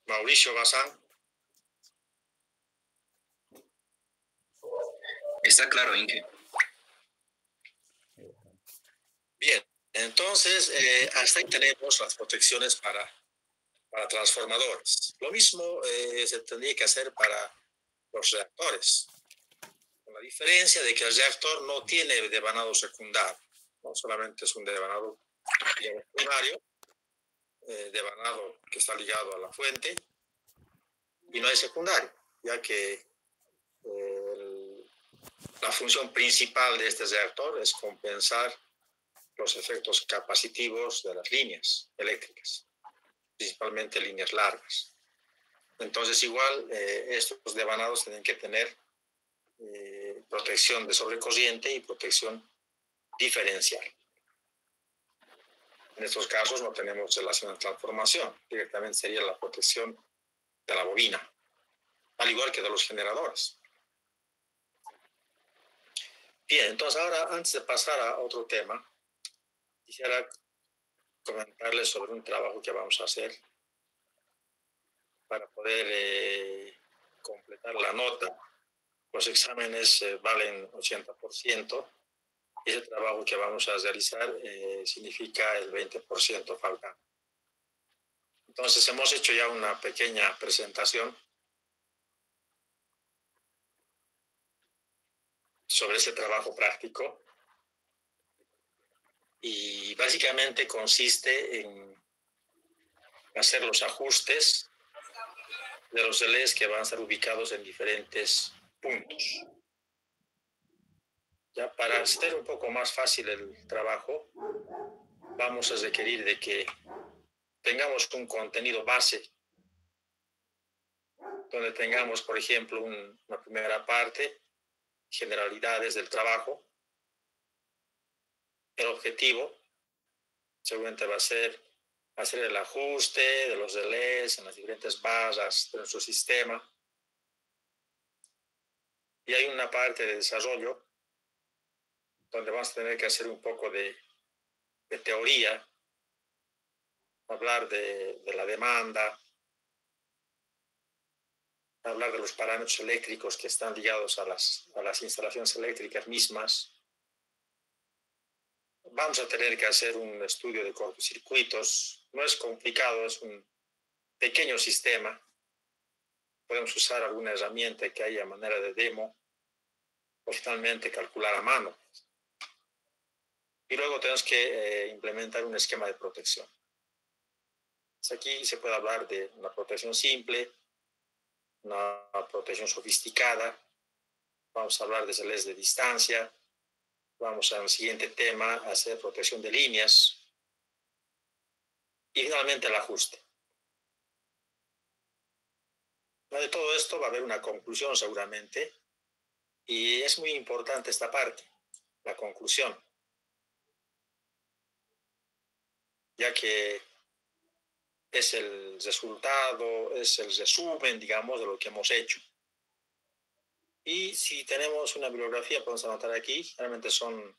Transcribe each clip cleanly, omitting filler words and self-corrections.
Mauricio Bazán. Está claro, Inge. Bien, entonces hasta ahí tenemos las protecciones para transformadores. Lo mismo se tendría que hacer para los reactores, con la diferencia de que el reactor no tiene devanado secundario, no solamente es un devanado primario, devanado que está ligado a la fuente, y no hay secundario, ya que la función principal de este reactor es compensar los efectos capacitivos de las líneas eléctricas, principalmente líneas largas. Entonces, igual, estos devanados tienen que tener protección de sobrecorriente y protección diferencial. En estos casos no tenemos relación de transformación, directamente sería la protección de la bobina, al igual que de los generadores. Bien, entonces ahora, antes de pasar a otro tema, quisiera comentarles sobre un trabajo que vamos a hacer para poder completar la nota. Los exámenes valen 80%. Ese trabajo que vamos a realizar significa el 20% faltante. Entonces, hemos hecho ya una pequeña presentación sobre ese trabajo práctico y básicamente consiste en hacer los ajustes de los relés que van a estar ubicados en diferentes puntos. Ya para hacer un poco más fácil el trabajo, vamos a requerir de que tengamos un contenido base, donde tengamos, por ejemplo, una primera parte, generalidades del trabajo. El objetivo seguramente va a ser hacer el ajuste de los relés en las diferentes barras de nuestro sistema. Y hay una parte de desarrollo donde vamos a tener que hacer un poco de teoría, hablar de la demanda, hablar de los parámetros eléctricos que están ligados a las instalaciones eléctricas mismas. Vamos a tener que hacer un estudio de cortocircuitos. No es complicado, es un pequeño sistema. Podemos usar alguna herramienta que haya a manera de demo o finalmente calcular a mano. Y luego tenemos que implementar un esquema de protección. Aquí se puede hablar de una protección simple, una protección sofisticada. Vamos a hablar de relés de distancia. Vamos al siguiente tema, a hacer protección de líneas. Y finalmente el ajuste. De todo esto va a haber una conclusión seguramente. Y es muy importante esta parte, la conclusión. Ya que es el resultado, es el resumen, digamos, de lo que hemos hecho. Y si tenemos una bibliografía, podemos anotar aquí, realmente son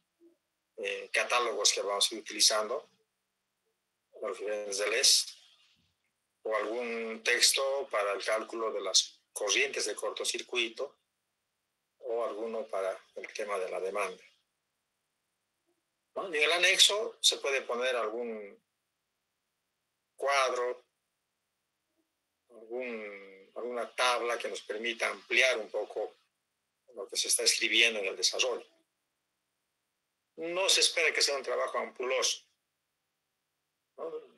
catálogos que vamos a ir utilizando, los diferentes relés, o algún texto para el cálculo de las corrientes de cortocircuito, o alguno para el tema de la demanda. ¿No? Y en el anexo se puede poner algún cuadro, alguna tabla que nos permita ampliar un poco lo que se está escribiendo en el desarrollo. No se espera que sea un trabajo ampuloso, ¿no?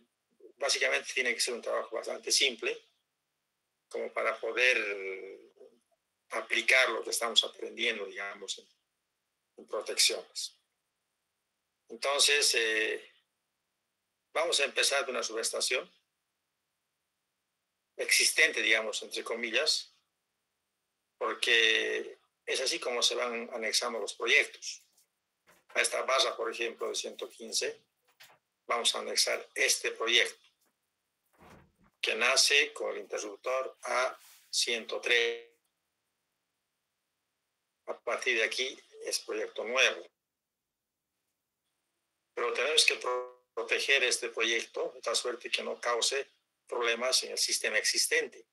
Básicamente tiene que ser un trabajo bastante simple, como para poder aplicar lo que estamos aprendiendo, digamos, en protecciones. Entonces, vamos a empezar de una subestación existente, digamos, entre comillas, porque es así como se van anexando los proyectos. A esta barra, por ejemplo, de 115, vamos a anexar este proyecto, que nace con el interruptor A103. A partir de aquí es proyecto nuevo. Pero tenemos que proteger este proyecto de tal suerte que no cause problemas en el sistema existente.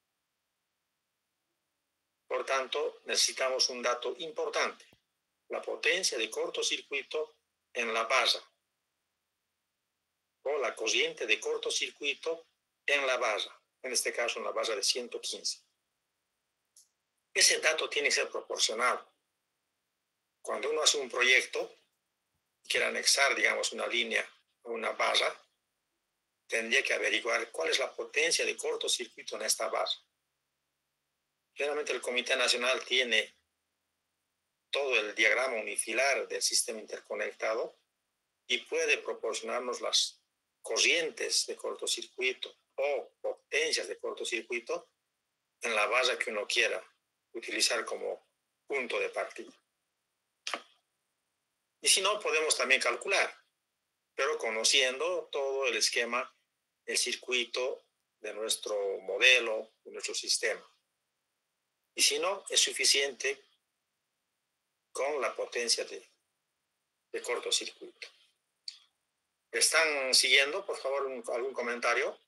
Por tanto, necesitamos un dato importante: la potencia de cortocircuito en la base, o la corriente de cortocircuito en la base, en este caso en la base de 115. Ese dato tiene que ser proporcional. Cuando uno hace un proyecto y quiere anexar, digamos, una línea o una base, tendría que averiguar cuál es la potencia de cortocircuito en esta base. Generalmente el Comité Nacional tiene todo el diagrama unifilar del sistema interconectado y puede proporcionarnos las corrientes de cortocircuito o potencias de cortocircuito en la base que uno quiera utilizar como punto de partida. Y si no, podemos también calcular, pero conociendo todo el esquema, el circuito de nuestro modelo, de nuestro sistema. Y si no, es suficiente con la potencia de cortocircuito. ¿Están siguiendo, por favor, algún comentario?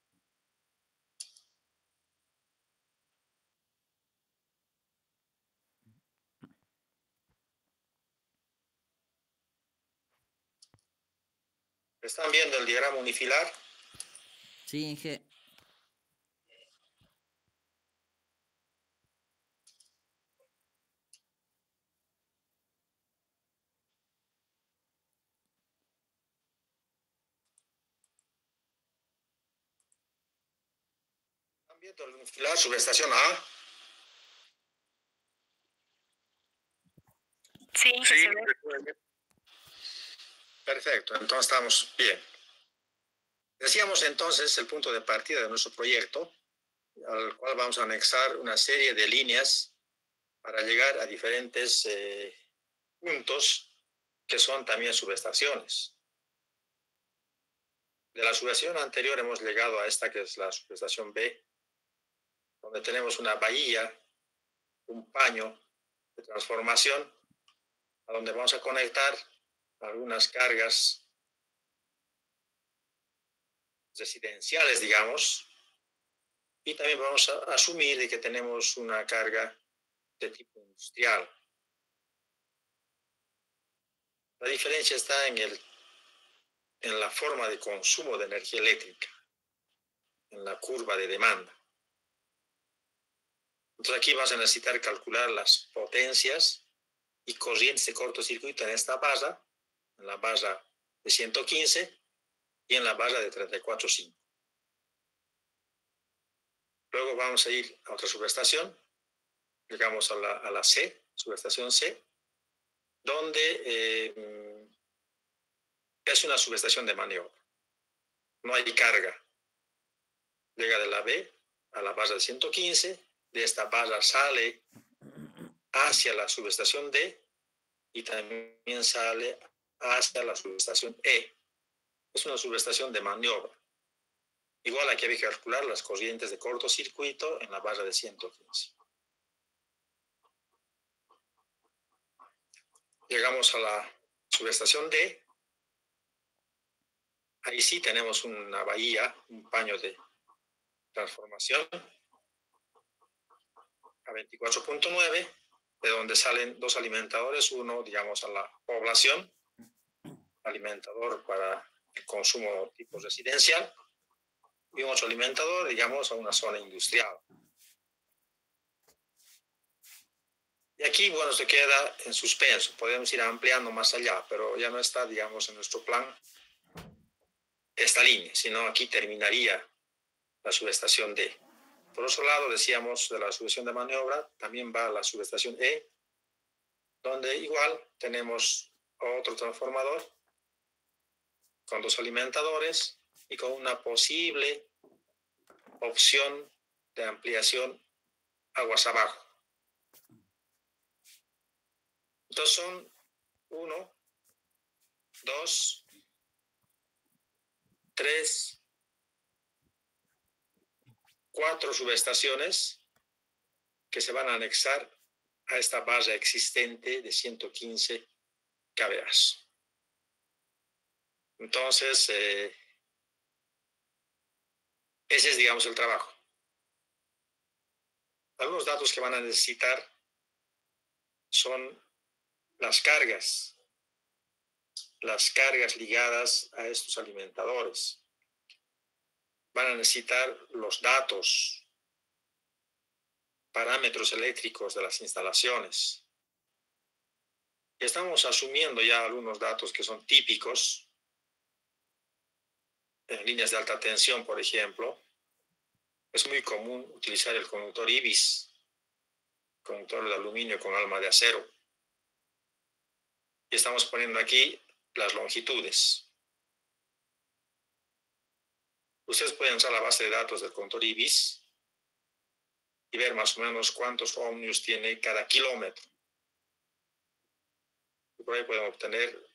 ¿Están viendo el diagrama unifilar? Sí, Inge. ¿Están viendo el unifilar, subestación A? Sí, Sí. se ve. Perfecto, entonces estamos bien. Decíamos entonces el punto de partida de nuestro proyecto, al cual vamos a anexar una serie de líneas para llegar a diferentes puntos que son también subestaciones. De la subestación anterior hemos llegado a esta que es la subestación B, donde tenemos una bahía, un paño de transformación, a donde vamos a conectar algunas cargas residenciales, digamos, y también vamos a asumir de que tenemos una carga de tipo industrial. La diferencia está en la forma de consumo de energía eléctrica, en la curva de demanda. Entonces aquí vamos a necesitar calcular las potencias y corrientes de cortocircuito en esta base, en la base de 115 y en la base de 34.5. Luego vamos a ir a otra subestación, llegamos a la C, subestación C, donde es una subestación de maniobra. No hay carga. Llega de la B a la base de 115, de esta base sale hacia la subestación D y también sale hacia la subestación E. Es una subestación de maniobra. Igual aquí hay que calcular las corrientes de cortocircuito en la base de 115. Llegamos a la subestación D. Ahí sí tenemos una bahía, un paño de transformación a 24.9, de donde salen dos alimentadores, uno, digamos, a la población, alimentador para el consumo tipo residencial, y otro alimentador, digamos, a una zona industrial. Y aquí, bueno, se queda en suspenso. Podemos ir ampliando más allá, pero ya no está, digamos, en nuestro plan esta línea, sino aquí terminaría la subestación D. Por otro lado, decíamos de la subestación de maniobra, también va la subestación E, donde igual tenemos otro transformador con dos alimentadores y con una posible opción de ampliación aguas abajo. Entonces son 1, 2, 3, 4 subestaciones que se van a anexar a esta base existente de 115 kVA. Entonces, Ese es, digamos, el trabajo. Algunos datos que van a necesitar son las cargas ligadas a estos alimentadores. Van a necesitar los datos, parámetros eléctricos de las instalaciones. Estamos asumiendo ya algunos datos que son típicos en líneas de alta tensión, por ejemplo. Es muy común utilizar el conductor IBIS, conductor de aluminio con alma de acero. Y estamos poniendo aquí las longitudes. Ustedes pueden usar la base de datos del conductor IBIS y ver más o menos cuántos ohmios tiene cada kilómetro. Y por ahí pueden obtener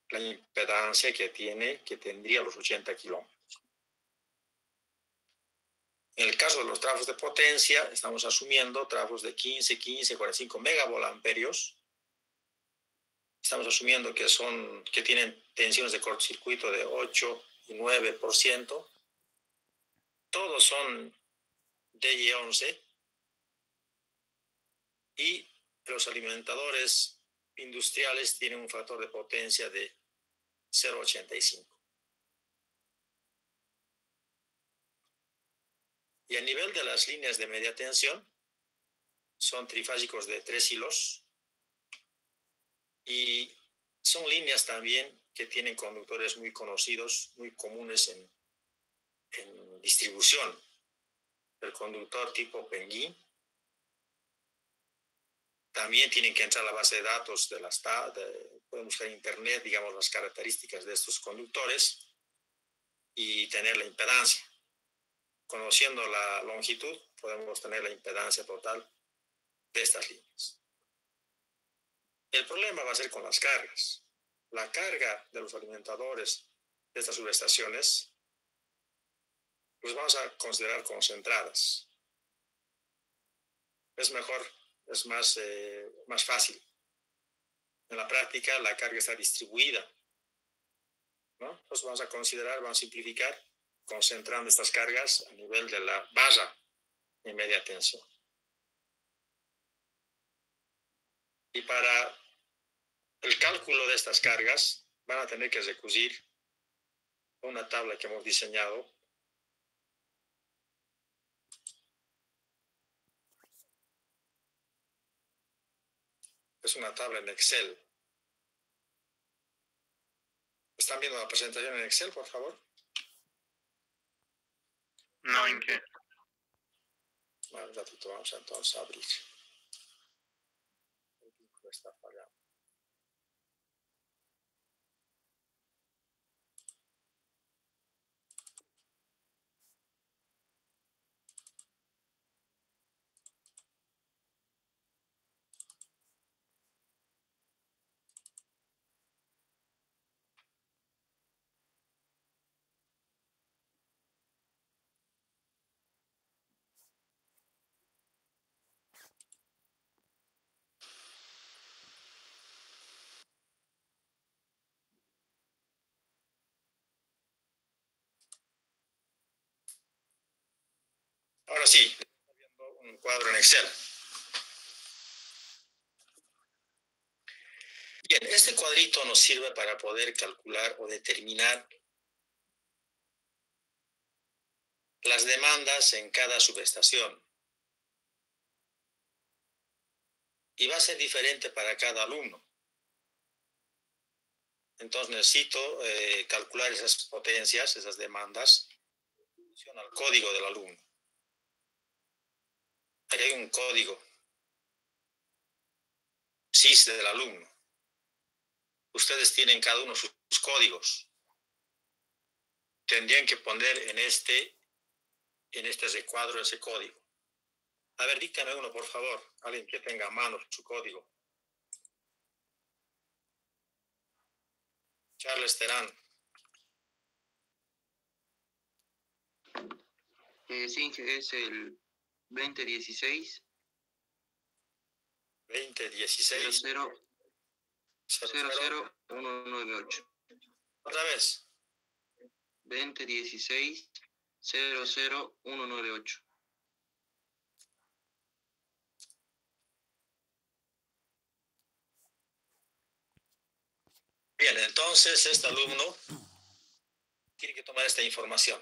la impedancia que tendría los 80 kilómetros. En el caso de los trafos de potencia, estamos asumiendo trafos de 15, 45 megavolt-amperios. Estamos asumiendo que tienen tensiones de cortocircuito de 8 y 9%. Todos son DY11 y los alimentadores industriales tienen un factor de potencia de 0,85. Y a nivel de las líneas de media tensión, son trifásicos de 3 hilos y son líneas también que tienen conductores muy conocidos, muy comunes en distribución. El conductor tipo Penguin. También tienen que entrar a la base de datos de pueden buscar en internet, digamos, las características de estos conductores y tener la impedancia. Conociendo la longitud, podemos tener la impedancia total de estas líneas. El problema va a ser con las cargas. La carga de los alimentadores de estas subestaciones los vamos a considerar concentradas. Es mejor, es más fácil. En la práctica, la carga está distribuida, ¿no? Pues vamos a simplificar, concentrando estas cargas a nivel de la barra de media tensión. Y para el cálculo de estas cargas, van a tener que recurrir a una tabla que hemos diseñado. Es una tabla en Excel. ¿Están viendo la presentación en Excel, por favor? No, ¿en qué? Bueno, un ratito vamos a entonces a abrir. El vínculo está fallando. Ahora sí, estamos viendo un cuadro en Excel. Bien, este cuadrito nos sirve para poder calcular o determinar las demandas en cada subestación. Y va a ser diferente para cada alumno. Entonces necesito calcular esas potencias, esas demandas, en función al código del alumno. Aquí hay un código SIS del alumno. Ustedes tienen cada uno sus códigos. Tendrían que poner en este recuadro ese código. A ver, díctame uno, por favor. Alguien que tenga a mano su código. Charles Terán. Sí, es el 2016 2016 00198. Otra vez. 2016 00198. Bien, entonces este alumno tiene que tomar esta información.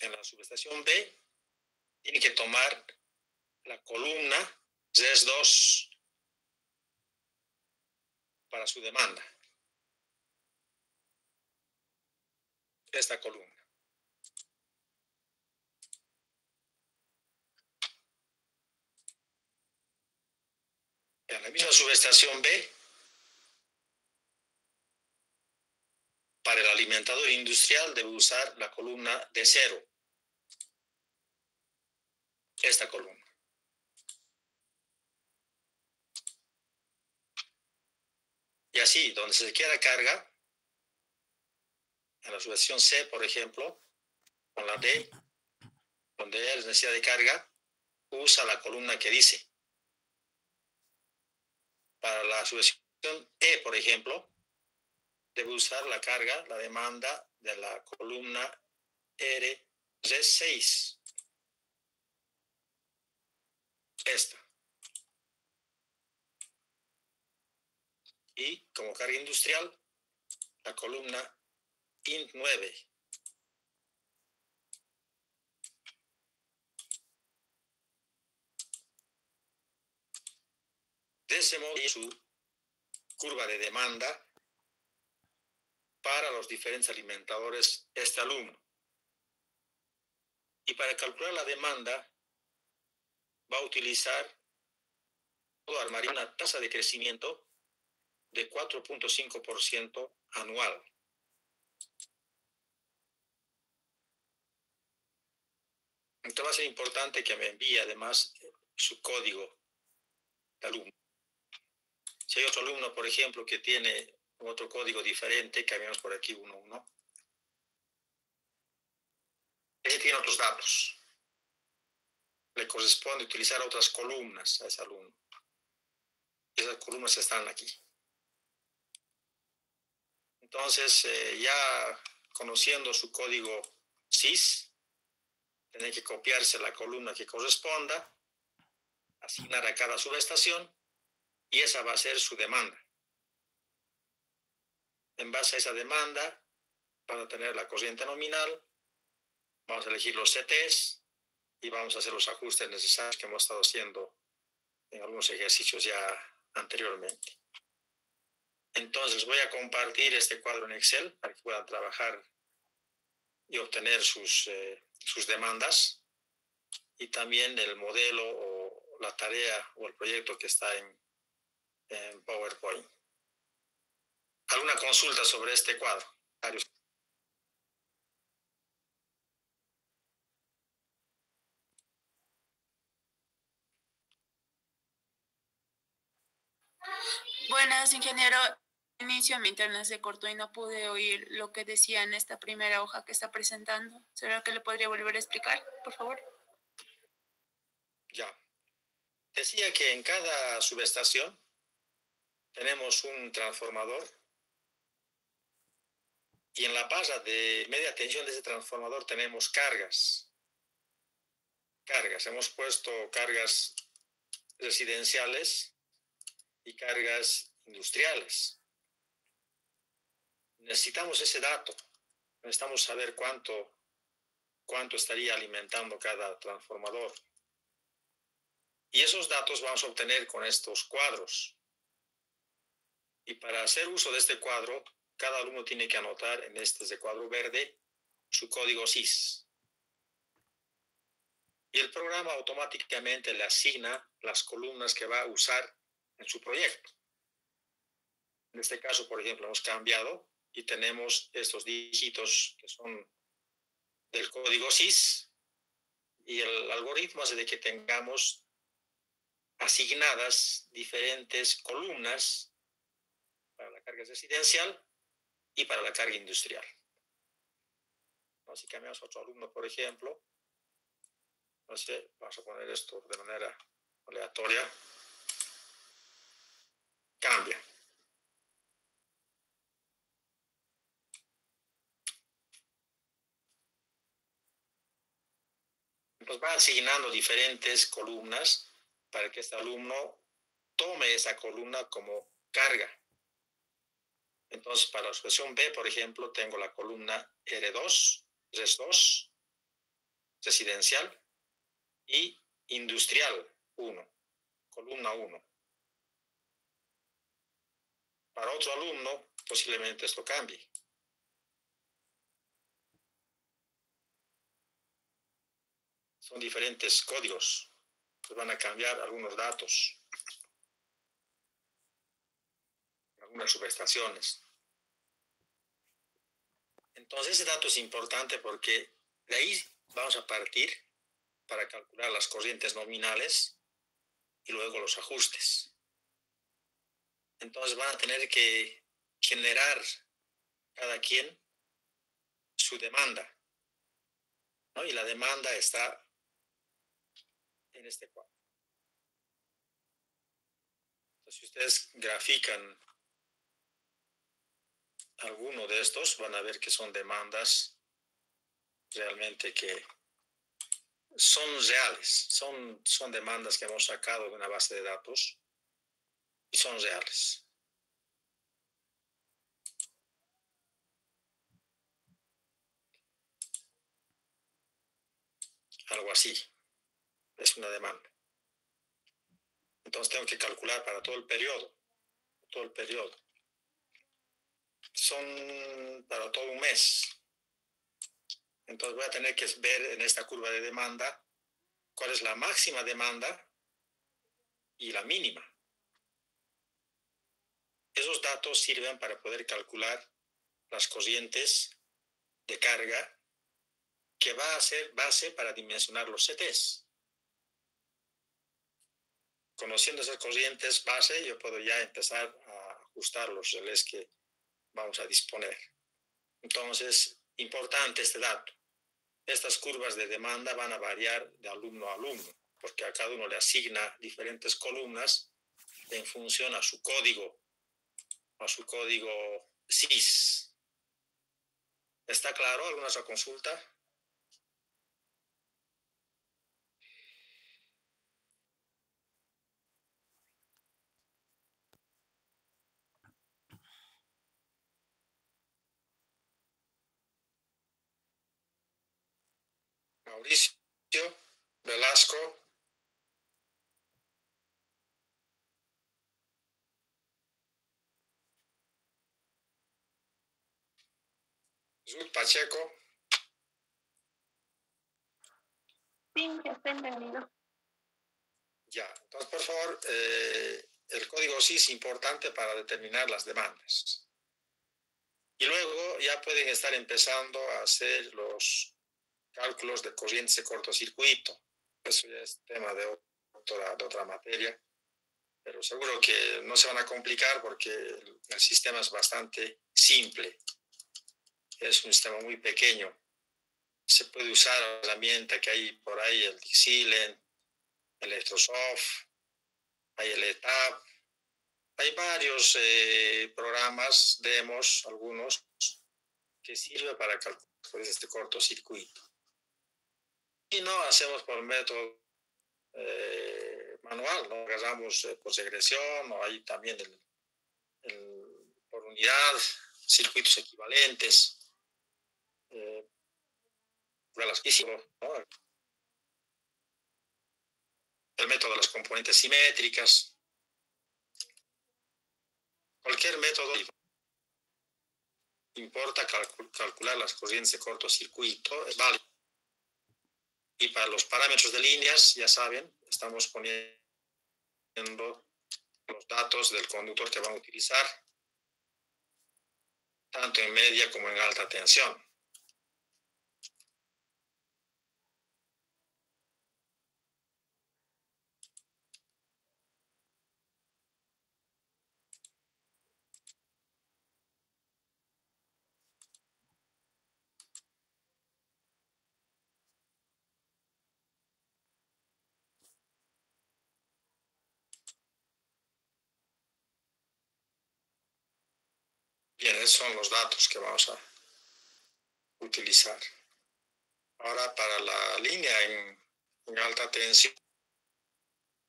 En la subestación B tiene que tomar la columna ZES2 para su demanda. Esta columna. En la misma subestación B, para el alimentador industrial debe usar la columna de 0. Esta columna. Y así, donde se quiera carga, en la subestación C, por ejemplo, con la D, donde hay necesidad de carga, usa la columna que dice. Para la subestación E, por ejemplo, debe usar la carga, la demanda de la columna R6. Esta. Y como carga industrial, la columna INT9. De ese modo, su curva de demanda para los diferentes alimentadores este alumno. Y para calcular la demanda, va a utilizar o armaría una tasa de crecimiento de 4.5% anual. Entonces va a ser importante que me envíe además su código de alumno. Si hay otro alumno, por ejemplo, que tiene otro código diferente, cambiamos por aquí 1. Ese tiene otros datos. Le corresponde utilizar otras columnas a ese alumno. Esas columnas están aquí. Entonces, ya conociendo su código SIS, tiene que copiarse la columna que corresponda, asignar a cada subestación, y esa va a ser su demanda. En base a esa demanda, van a tener la corriente nominal, vamos a elegir los CTs y vamos a hacer los ajustes necesarios que hemos estado haciendo en algunos ejercicios ya anteriormente. Entonces voy a compartir este cuadro en Excel para que puedan trabajar y obtener sus demandas, y también el modelo o la tarea o el proyecto que está en PowerPoint. ¿Alguna consulta sobre este cuadro? Buenas, ingeniero. Inicio, mi internet se cortó y no pude oír lo que decía en esta primera hoja que está presentando. ¿Será que le podría volver a explicar, por favor? Ya. Decía que en cada subestación tenemos un transformador, y en la barra de media tensión de ese transformador tenemos cargas. Hemos puesto cargas residenciales y cargas industriales. Necesitamos ese dato. Necesitamos saber cuánto estaría alimentando cada transformador. Y esos datos vamos a obtener con estos cuadros. Y para hacer uso de este cuadro, cada alumno tiene que anotar en este cuadro verde su código SIS. Y el programa automáticamente le asigna las columnas que va a usar en su proyecto. En este caso, por ejemplo, hemos cambiado y tenemos estos dígitos que son del código SIS, y el algoritmo hace de que tengamos asignadas diferentes columnas para la carga residencial y para la carga industrial. Si cambiamos a otro alumno, por ejemplo, no sé, vamos a poner esto de manera aleatoria. Cambia. Nos va asignando diferentes columnas para que este alumno tome esa columna como carga. Entonces, para la expresión B, por ejemplo, tengo la columna R2, RES2, residencial, y industrial 1, columna 1. Para otro alumno, posiblemente esto cambie. Son diferentes códigos, pues van a cambiar algunos datos, algunas subestaciones. Entonces, ese dato es importante porque de ahí vamos a partir para calcular las corrientes nominales y luego los ajustes. Entonces, van a tener que generar cada quien su demanda, ¿no? Y la demanda está en este cuadro. Entonces, si ustedes grafican alguno de estos, van a ver que son demandas realmente que son reales, son demandas que hemos sacado de una base de datos y son reales. Algo así, es una demanda. Entonces tengo que calcular para todo el periodo. Son para todo un mes. Entonces voy a tener que ver en esta curva de demanda cuál es la máxima demanda y la mínima. Esos datos sirven para poder calcular las corrientes de carga que va a ser base para dimensionar los CTs. Conociendo esas corrientes base, yo puedo ya empezar a ajustar los relés que vamos a disponer. Entonces, importante este dato. Estas curvas de demanda van a variar de alumno a alumno, porque a cada uno le asigna diferentes columnas en función a su código SIS. ¿Está claro? ¿Alguna otra consulta? Mauricio Velasco. Ruth Pacheco. Sí, ya está entendido. Ya, entonces por favor, el código SIS es importante para determinar las demandas. Y luego ya pueden estar empezando a hacer los cálculos de corrientes de cortocircuito. Eso ya es tema de otra materia, pero seguro que no se van a complicar porque el sistema es bastante simple. Es un sistema muy pequeño. Se puede usar la herramienta que hay por ahí, el Dixilen, Electrosoft, hay el ETAP. Hay varios programas, demos, algunos, que sirven para calcular este cortocircuito. Y no hacemos por método manual, no agarramos por segresión, o hay también por unidad, circuitos equivalentes, ¿no? El método de las componentes simétricas, cualquier método importa calcular las corrientes de cortocircuito, es válido. Y para los parámetros de líneas, ya saben, estamos poniendo los datos del conductor que van a utilizar, tanto en media como en alta tensión. Bien, esos son los datos que vamos a utilizar. Ahora, para la línea en en alta tensión.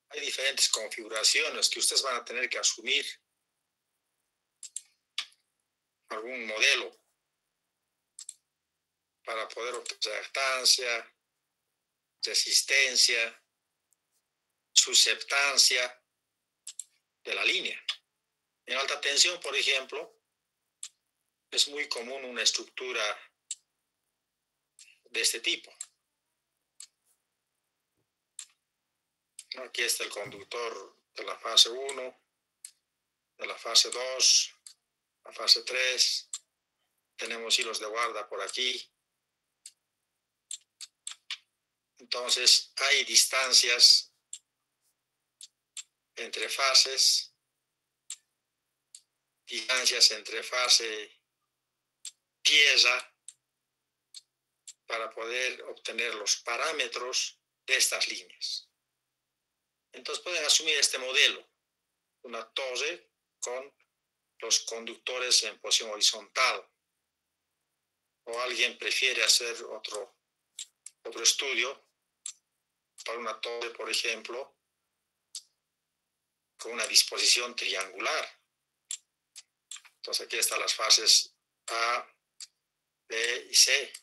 Hay diferentes configuraciones que ustedes van a tener que asumir. Algún modelo para poder obtener reactancia, resistencia, susceptancia de la línea. En alta tensión, por ejemplo, es muy común una estructura de este tipo. Aquí está el conductor de la fase 1, de la fase 2, la fase 3. Tenemos hilos de guarda por aquí. Entonces, hay distancias entre fases, distancias entre fase tierra, para poder obtener los parámetros de estas líneas. Entonces pueden asumir este modelo, una torre con los conductores en posición horizontal. O alguien prefiere hacer otro estudio para una torre, por ejemplo, con una disposición triangular. Entonces aquí están las fases A, B y C,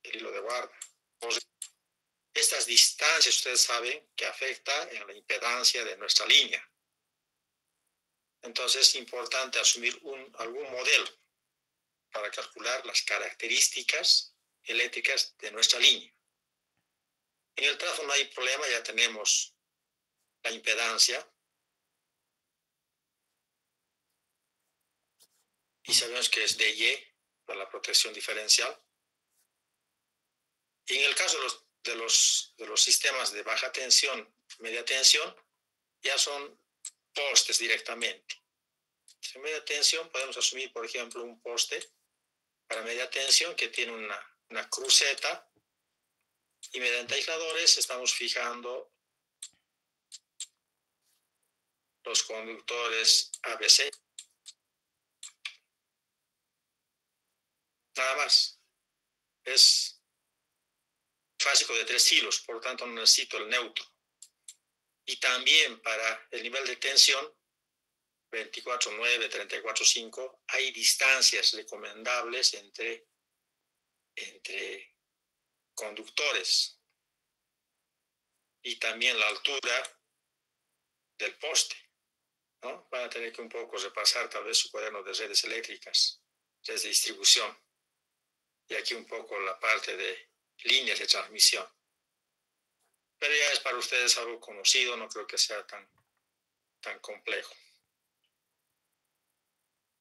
el hilo de guarda. Estas distancias ustedes saben que afectan en la impedancia de nuestra línea. Entonces es importante asumir algún modelo para calcular las características eléctricas de nuestra línea. En el trazo no hay problema, ya tenemos la impedancia y sabemos que es DY para la protección diferencial. Y en el caso de los sistemas de baja tensión, media tensión, ya son postes directamente. En media tensión podemos asumir, por ejemplo, un poste para media tensión que tiene una cruceta, y mediante aisladores estamos fijando los conductores ABC. Nada más. Es básico de 3 hilos, por lo tanto no necesito el neutro. Y también para el nivel de tensión 24.9, 34.5, hay distancias recomendables entre conductores y también la altura del poste, ¿no? Van a tener que un poco repasar tal vez su cuaderno de redes eléctricas, redes de distribución, y aquí un poco la parte de líneas de transmisión. Pero ya es para ustedes algo conocido, no creo que sea tan complejo.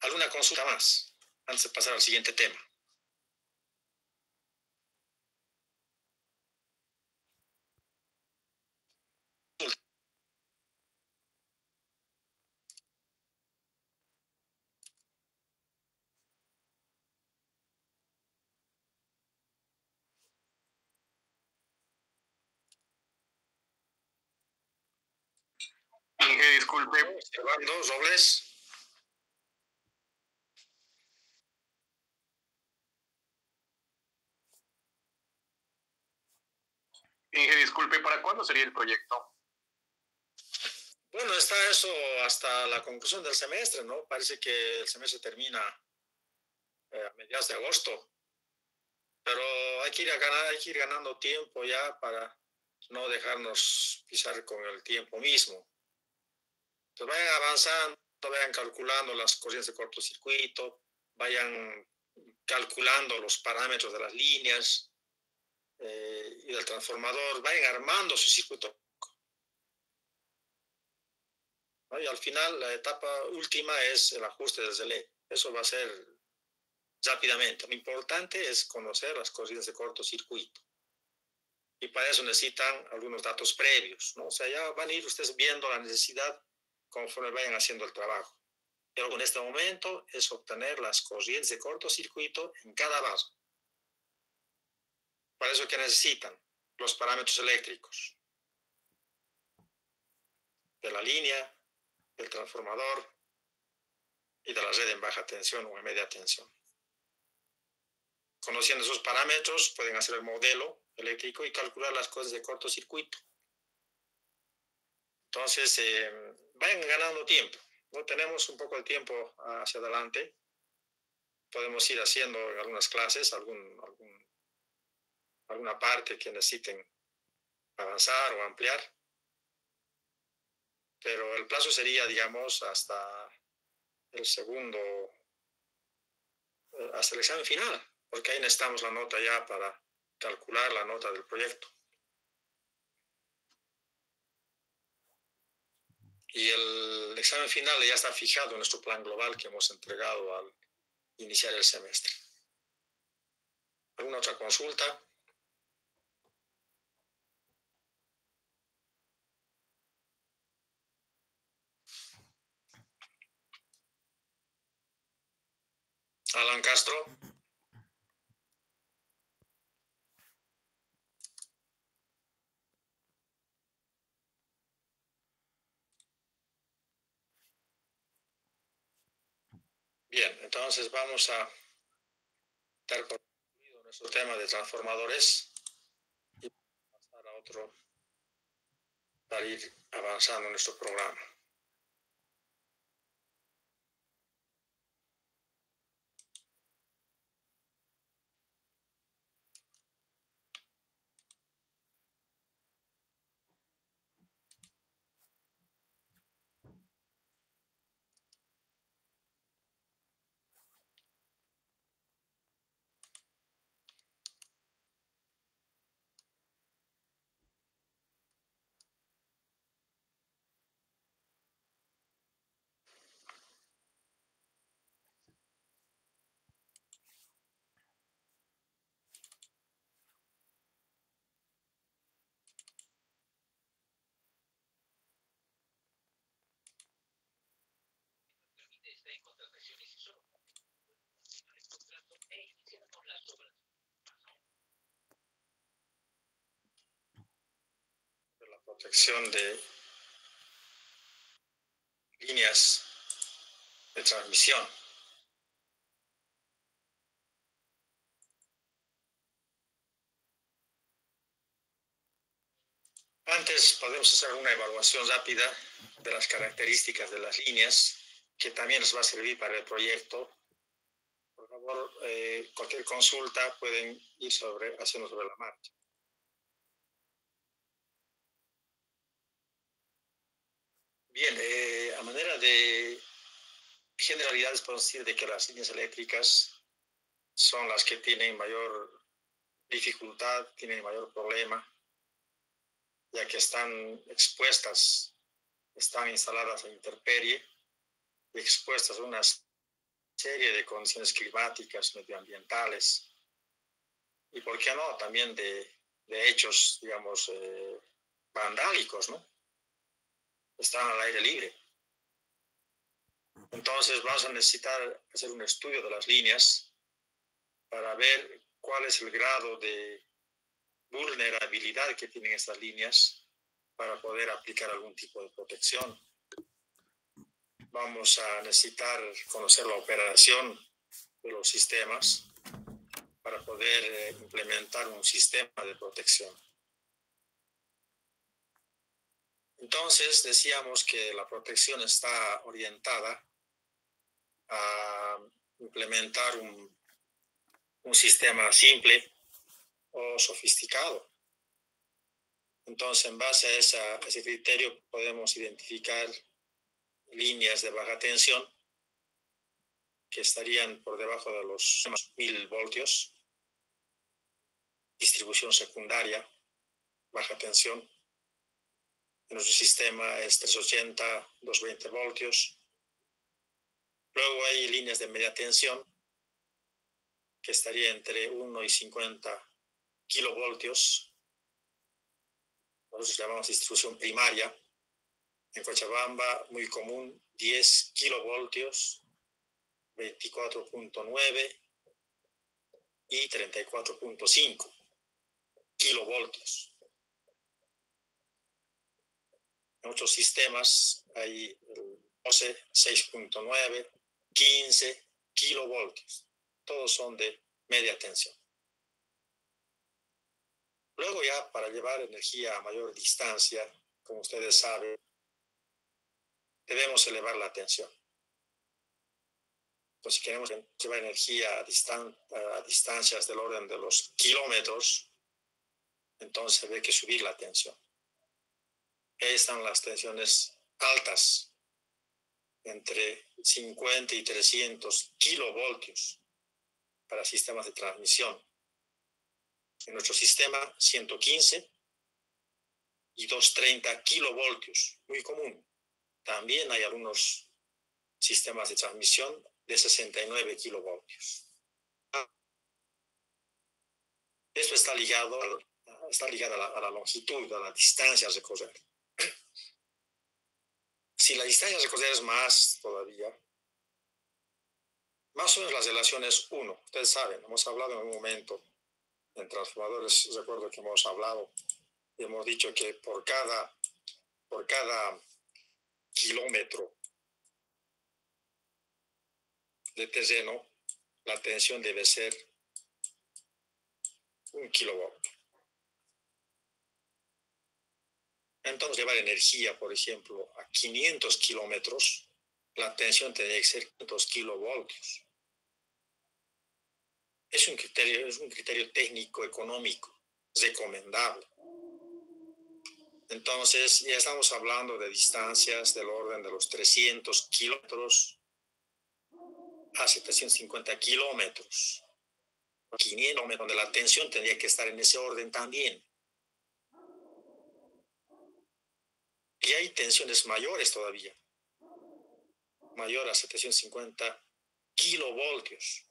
¿Alguna consulta más antes de pasar al siguiente tema? Disculpe. Observando, Robles. Inge, disculpe, ¿para cuándo sería el proyecto? Bueno, está eso hasta la conclusión del semestre, ¿no? Parece que el semestre termina a mediados de agosto. Pero hay que ir ganando tiempo ya para no dejarnos pisar con el tiempo mismo. Entonces vayan avanzando, vayan calculando las corrientes de cortocircuito, vayan calculando los parámetros de las líneas y del transformador, vayan armando su circuito, ¿no? Y al final la etapa última es el ajuste del relé. Eso va a ser rápidamente. Lo importante es conocer las corrientes de cortocircuito. Y para eso necesitan algunos datos previos, ¿no? O sea, ya van a ir ustedes viendo la necesidad conforme vayan haciendo el trabajo. Pero en este momento es obtener las corrientes de cortocircuito en cada vaso. Para eso que necesitan los parámetros eléctricos de la línea, del transformador y de la red en baja tensión o en media tensión. conociendo esos parámetros, pueden hacer el modelo eléctrico y calcular las cosas de cortocircuito. Entonces, vayan ganando tiempo. No tenemos un poco de tiempo hacia adelante. Podemos ir haciendo algunas clases, alguna parte que necesiten avanzar o ampliar. Pero el plazo sería, digamos, hasta el examen final, porque ahí necesitamos la nota ya para calcular la nota del proyecto. Y el examen final ya está fijado en nuestro plan global que hemos entregado al iniciar el semestre. ¿Alguna otra consulta? Alan Castro. Bien, entonces vamos a dar por concluido nuestro tema de transformadores y pasar a otro para ir avanzando en nuestro programa. La protección de líneas de transmisión. Antes podemos hacer una evaluación rápida de las características de las líneas, que también nos va a servir para el proyecto. Por favor, cualquier consulta pueden ir haciendo sobre la marcha. Bien, a manera de generalidades podemos decir de que las líneas eléctricas son las que tienen mayor dificultad, tienen mayor problema, ya que están expuestas, están instaladas a intemperie y expuestas a una serie de condiciones climáticas, medioambientales y, ¿por qué no?, también de hechos, digamos, vandálicos, ¿no? Están al aire libre. Entonces vamos a necesitar hacer un estudio de las líneas para ver cuál es el grado de vulnerabilidad que tienen estas líneas para poder aplicar algún tipo de protección. Vamos a necesitar conocer la operación de los sistemas para poder implementar un sistema de protección. Entonces decíamos que la protección está orientada a implementar un sistema simple o sofisticado. Entonces, en base a ese criterio podemos identificar líneas de baja tensión que estarían por debajo de los 1000 voltios, distribución secundaria, baja tensión. En nuestro sistema es 380, 220 voltios. Luego hay líneas de media tensión que estaría entre 1 y 50 kilovoltios. Nosotros llamamos distribución primaria. En Cochabamba, muy común, 10 kilovoltios, 24.9 y 34.5 kilovoltios. En otros sistemas hay el 12, 6.9, 15 kilovoltios. Todos son de media tensión. Luego ya para llevar energía a mayor distancia, como ustedes saben, debemos elevar la tensión. Entonces, si queremos llevar energía a distancias del orden de los kilómetros, entonces hay que subir la tensión. Ahí están las tensiones altas, entre 50 y 300 kilovoltios para sistemas de transmisión. En nuestro sistema, 115 y 230 kilovoltios, muy común. También hay algunos sistemas de transmisión de 69 kilovoltios. Esto está ligado a la longitud, a la distancia a recorrer. Si la distancia a recorrer es más todavía, más o menos la relación es 1. Ustedes saben, hemos hablado en un momento en transformadores, recuerdo que hemos hablado y hemos dicho que por cada kilómetro de terreno, la tensión debe ser 1 kilovoltio. Entonces, llevar energía, por ejemplo, a 500 kilómetros, la tensión tendría que ser 500 kilovoltios. Es un criterio técnico, económico, recomendable. Entonces, ya estamos hablando de distancias del orden de los 300 kilómetros a 750 kilómetros. 500, donde la tensión tendría que estar en ese orden también. Y hay tensiones mayores todavía, mayor a 750 kilovoltios.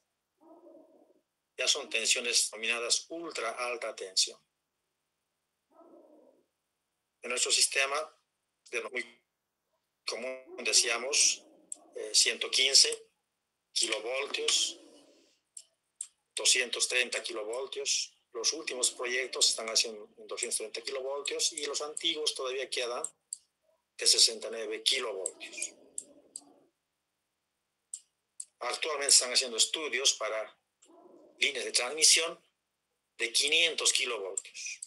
Ya son tensiones denominadas ultra alta tensión. En nuestro sistema, de lo muy común, decíamos, 115 kilovoltios, 230 kilovoltios. Los últimos proyectos están haciendo en 230 kilovoltios y los antiguos todavía quedan de 69 kilovoltios. Actualmente están haciendo estudios para líneas de transmisión de 500 kilovoltios,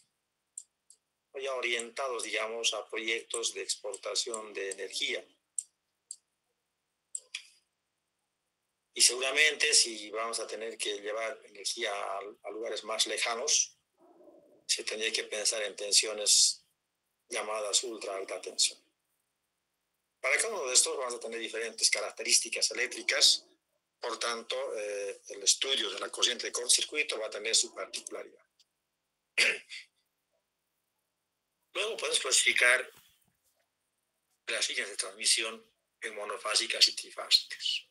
ya orientados, digamos, a proyectos de exportación de energía. Y seguramente si vamos a tener que llevar energía a lugares más lejanos, se tendría que pensar en tensiones llamadas ultra alta tensión. Para cada uno de estos vamos a tener diferentes características eléctricas, por tanto, el estudio de la corriente de cortocircuito va a tener su particularidad. Luego podemos clasificar las líneas de transmisión en monofásicas y trifásicas.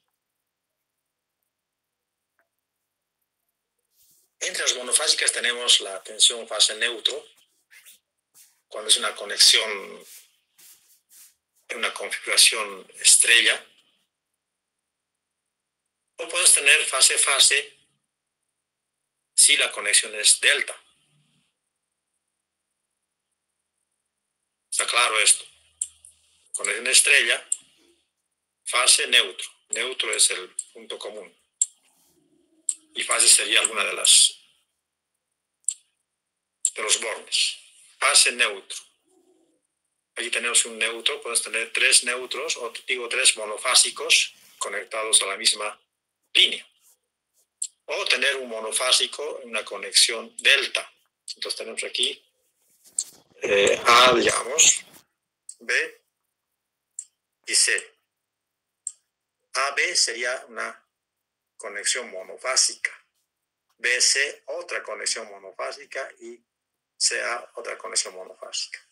Entre las monofásicas tenemos la tensión fase neutro, cuando es una conexión en una configuración estrella. O podemos tener fase-fase si la conexión es delta. ¿Está claro esto? Conexión estrella, fase neutro. Neutro es el punto común. Y fase sería alguna de los bornes. Fase neutro. Aquí tenemos un neutro, podemos tener 3 neutros, o digo 3 monofásicos conectados a la misma línea. O tener un monofásico en una conexión delta. Entonces tenemos aquí A, digamos, B y C. AB sería una conexión monofásica. BC, otra conexión monofásica, y CA, otra conexión monofásica.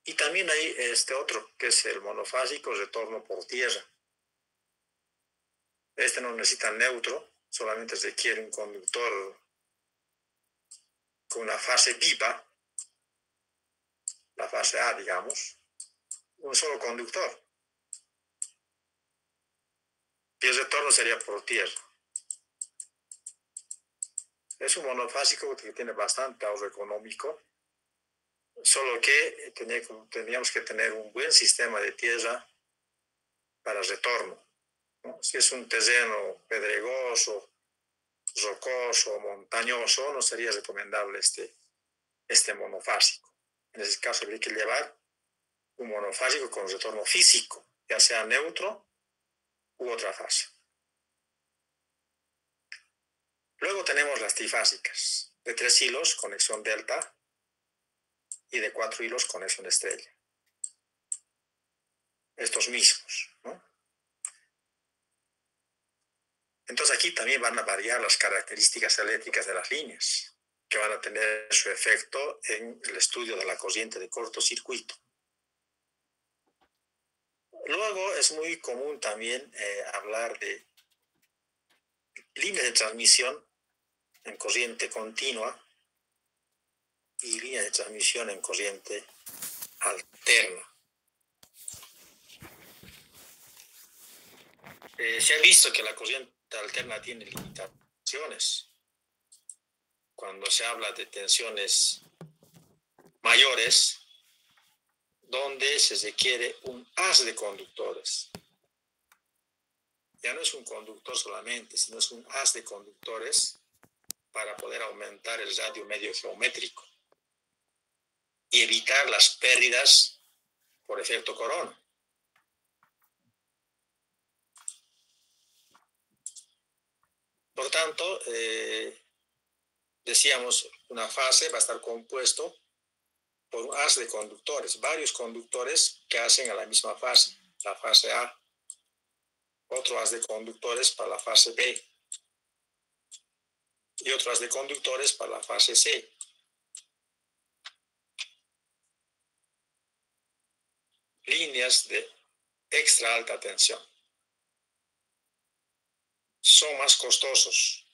Y también hay este otro, que es el monofásico retorno por tierra. Este no necesita neutro, solamente requiere un conductor con una fase viva, la fase A, digamos, un solo conductor. Y el retorno sería por tierra. Es un monofásico que tiene bastante ahorro económico, solo que teníamos que tener un buen sistema de tierra para retorno, ¿no? Si es un terreno pedregoso rocoso o montañoso, no sería recomendable este monofásico. En ese caso habría que llevar un monofásico con retorno físico, ya sea neutro u otra fase. Luego tenemos las trifásicas, de 3 hilos, conexión delta, y de 4 hilos, conexión estrella. Estos mismos, ¿no? Entonces aquí también van a variar las características eléctricas de las líneas, que van a tener su efecto en el estudio de la corriente de cortocircuito. Luego es muy común también hablar de líneas de transmisión en corriente continua y líneas de transmisión en corriente alterna. Se ha visto que la corriente alterna tiene limitaciones. Cuando se habla de tensiones mayores, donde se requiere un haz de conductores. Ya no es un conductor solamente, sino es un haz de conductores para poder aumentar el radio medio geométrico y evitar las pérdidas por efecto corona. Por tanto, decíamos, una fase va a estar compuesto por un haz de conductores, varios conductores que hacen a la misma fase, la fase A, otro haz de conductores para la fase B y otro haz de conductores para la fase C. Líneas de extra alta tensión son más costosos,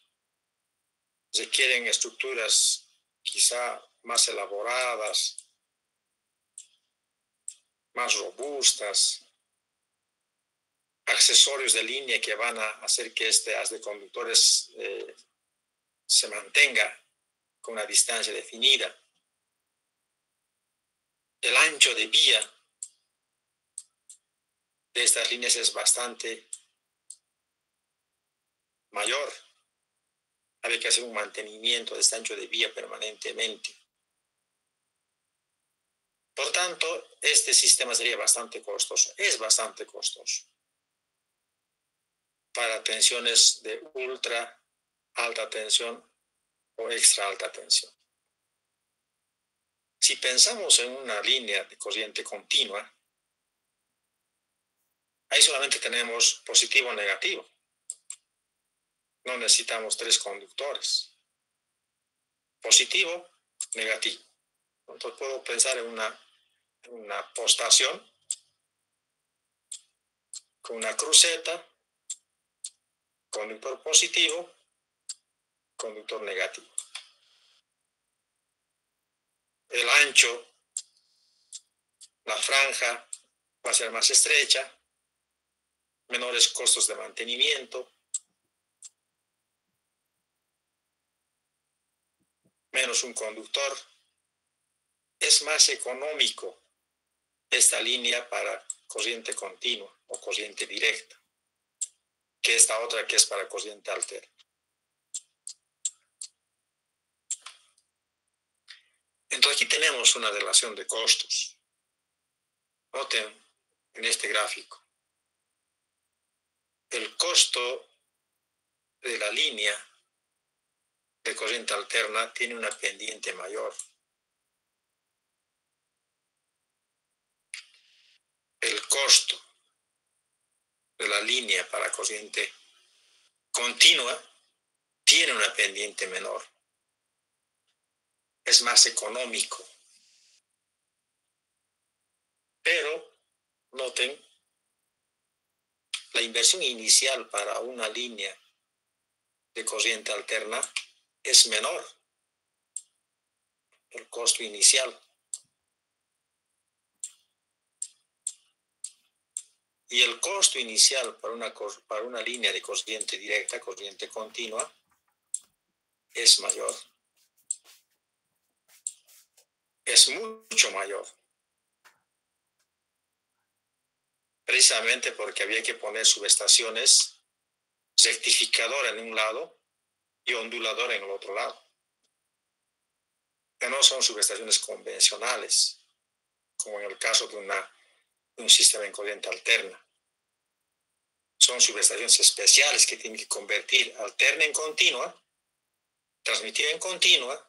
requieren estructuras quizá más elaboradas, más robustas, accesorios de línea que van a hacer que este haz de conductores se mantenga con una distancia definida. El ancho de vía de estas líneas es bastante mayor. Hay que hacer un mantenimiento de este ancho de vía permanentemente. Por tanto, este sistema sería bastante costoso. Es bastante costoso para tensiones de ultra alta tensión o extra alta tensión. Si pensamos en una línea de corriente continua, ahí solamente tenemos positivo o negativo. No necesitamos 3 conductores. Positivo, negativo. Entonces puedo pensar en una postación con una cruceta, conductor positivo, conductor negativo. El ancho, la franja va a ser más estrecha, menores costos de mantenimiento, menos un conductor. Es más económico esta línea para corriente continua o corriente directa que esta otra que es para corriente alterna. Entonces aquí tenemos una relación de costos. Noten en este gráfico. El costo de la línea de corriente alterna tiene una pendiente mayor. El costo de la línea para corriente continua tiene una pendiente menor. Es más económico. Pero, noten, la inversión inicial para una línea de corriente alterna es menor. El costo inicial. Y el costo inicial para una línea de corriente directa, corriente continua, es mayor. Es mucho mayor. Precisamente porque había que poner subestaciones rectificadoras en un lado y ondulador en el otro lado. Que no son subestaciones convencionales, como en el caso de un sistema en corriente alterna. Son subestaciones especiales que tienen que convertir alterna en continua, transmitir en continua,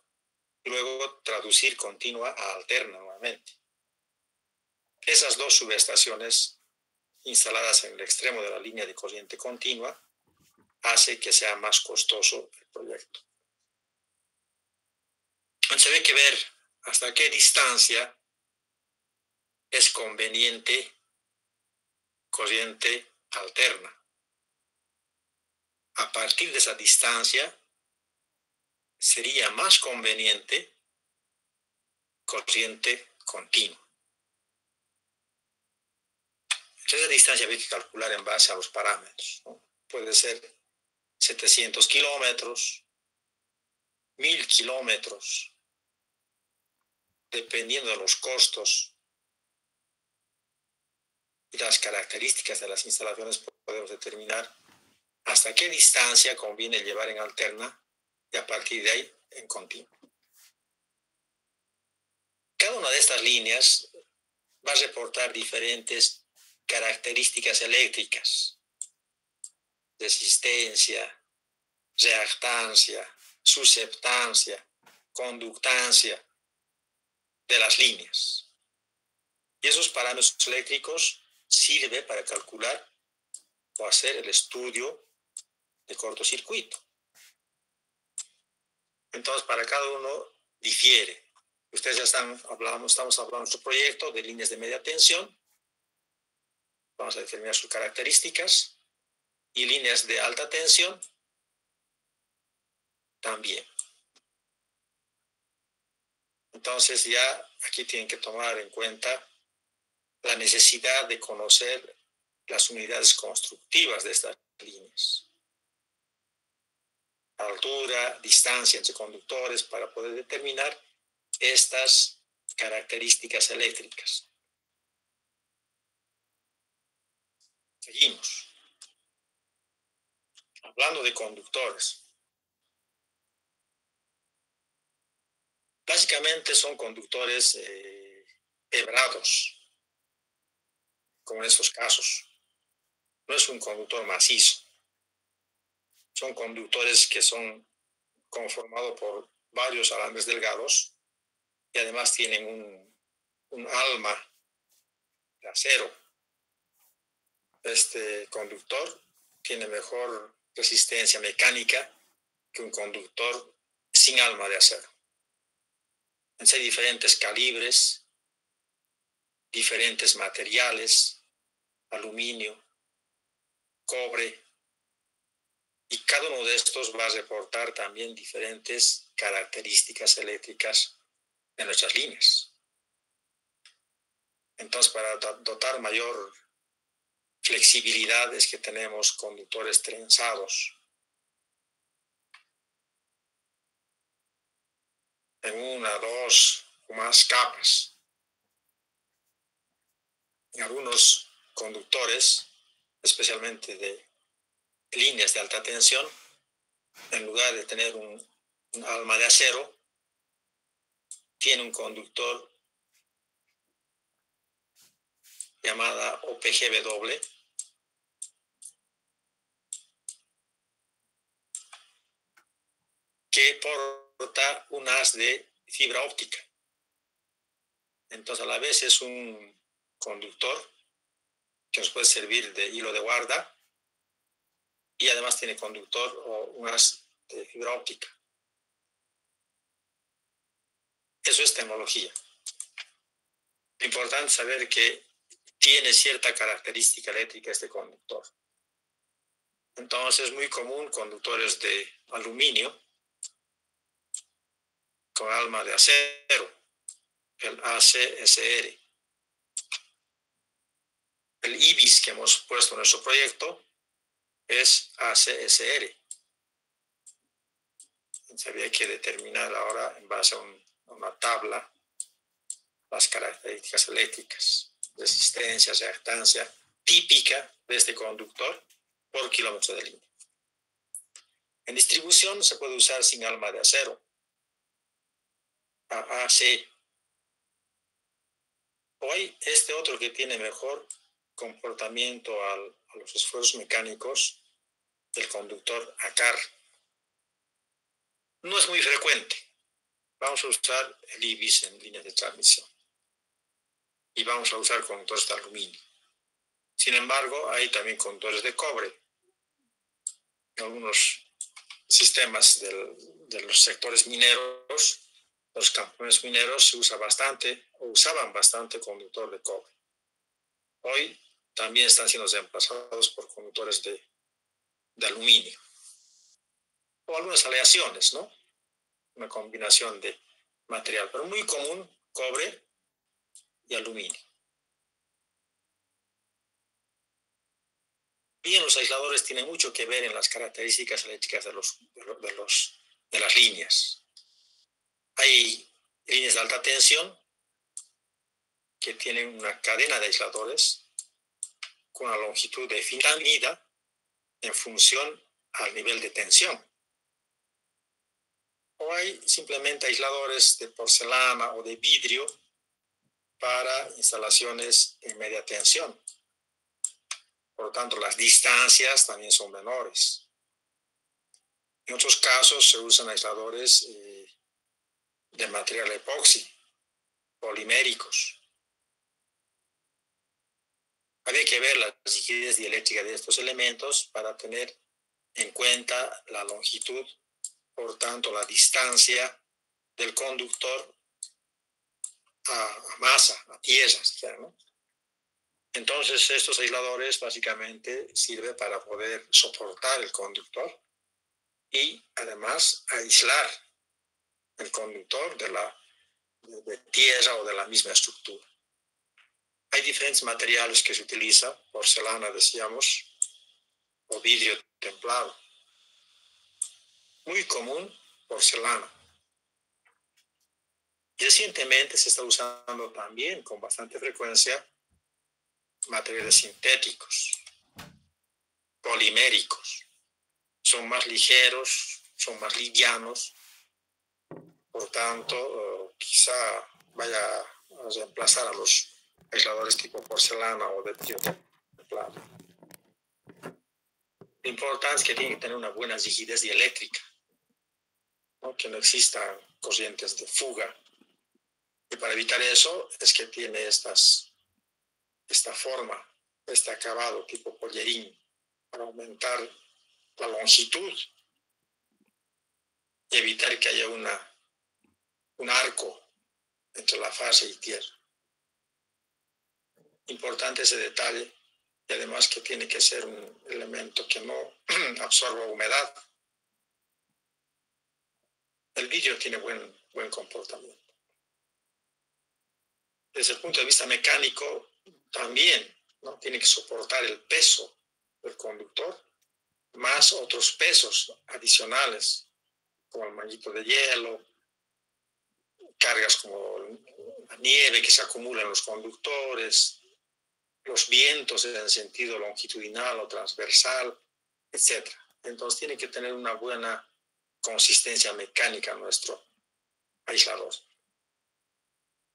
y luego traducir continua a alterna nuevamente. Esas dos subestaciones instaladas en el extremo de la línea de corriente continua hace que sea más costoso el proyecto. Entonces hay que ver hasta qué distancia es conveniente corriente alterna. A partir de esa distancia sería más conveniente corriente continua. Entonces la distancia hay que calcular en base a los parámetros, ¿no? Puede ser 700 kilómetros, 1000 kilómetros, dependiendo de los costos y las características de las instalaciones, podemos determinar hasta qué distancia conviene llevar en alterna y a partir de ahí en continuo. Cada una de estas líneas va a reportar diferentes características eléctricas, resistencia, reactancia, susceptancia, conductancia de las líneas. Y esos parámetros eléctricos sirven para calcular o hacer el estudio de cortocircuito. Entonces, para cada uno difiere. Ustedes ya estamos hablando de nuestro proyecto de líneas de media tensión. Vamos a determinar sus características. Y líneas de alta tensión también. Entonces ya aquí tienen que tomar en cuenta la necesidad de conocer las unidades constructivas de estas líneas. Altura, distancia entre conductores para poder determinar estas características eléctricas. Seguimos. Hablando de conductores. Básicamente son conductores hebrados, como en estos casos. No es un conductor macizo. Son conductores que son conformados por varios alambres delgados y además tienen un alma de acero. Este conductor tiene mejor resistencia mecánica que un conductor sin alma de acero. Entonces hay diferentes calibres, diferentes materiales, aluminio, cobre, y cada uno de estos va a reportar también diferentes características eléctricas de nuestras líneas. Entonces, para dotar mayor flexibilidad es que tenemos conductores trenzados en una, dos o más capas. En algunos conductores, especialmente de líneas de alta tensión, en lugar de tener un alma de acero, tiene un conductor llamada OPGW, que porta un haz de fibra óptica. Entonces, a la vez es un conductor que nos puede servir de hilo de guarda y además tiene conductor o un haz de fibra óptica. Eso es tecnología. Lo importante es saber que tiene cierta característica eléctrica este conductor. Entonces es muy común conductores de aluminio con alma de acero, el ACSR. El IBIS que hemos puesto en nuestro proyecto es ACSR. Entonces había que determinar ahora en base a una tabla las características eléctricas, resistencia, reactancia típica de este conductor por kilómetro de línea. En distribución se puede usar sin alma de acero, AAC. O hay este otro que tiene mejor comportamiento a los esfuerzos mecánicos, el conductor ACAR. No es muy frecuente. Vamos a usar el IBIS en línea de transmisión. Y vamos a usar conductores de aluminio. Sin embargo, hay también conductores de cobre. En algunos sistemas de los sectores mineros, los campones mineros se usa bastante o usaban bastante conductor de cobre. Hoy también están siendo reemplazados por conductores de aluminio. O algunas aleaciones, ¿no? Una combinación de material, pero muy común, cobre y aluminio. Bien, los aisladores tienen mucho que ver en las características eléctricas de las líneas. Hay líneas de alta tensión que tienen una cadena de aisladores con una longitud definida en función al nivel de tensión. O hay simplemente aisladores de porcelana o de vidrio para instalaciones en media tensión. Por lo tanto, las distancias también son menores. En otros casos se usan aisladores de material epoxi, poliméricos. Había que ver la rigidez dieléctrica de estos elementos para tener en cuenta la longitud, por tanto la distancia del conductor a masa, a tierra, ¿no? Entonces estos aisladores básicamente sirven para poder soportar el conductor y además aislar el conductor de tierra o de la misma estructura. Hay diferentes materiales que se utilizan, porcelana decíamos, o vidrio templado. Muy común, porcelana. Y recientemente se está usando también con bastante frecuencia materiales sintéticos, poliméricos. Son más ligeros, son más livianos, por tanto, quizá vaya a reemplazar a los aisladores tipo porcelana o de vidrio templado. Lo importante es que tienen que tener una buena rigidez dieléctrica, ¿no? Que no existan corrientes de fuga. Y para evitar eso es que tiene esta forma, este acabado tipo pollerín, para aumentar la longitud y evitar que haya un arco entre la fase y tierra. Importante ese detalle, y además que tiene que ser un elemento que no absorba humedad. El vidrio tiene buen comportamiento. Desde el punto de vista mecánico, también, ¿no? Tiene que soportar el peso del conductor, más otros pesos adicionales, como el manguito de hielo, cargas como la nieve que se acumula en los conductores, los vientos en el sentido longitudinal o transversal, etc. Entonces tiene que tener una buena consistencia mecánica nuestro aislador.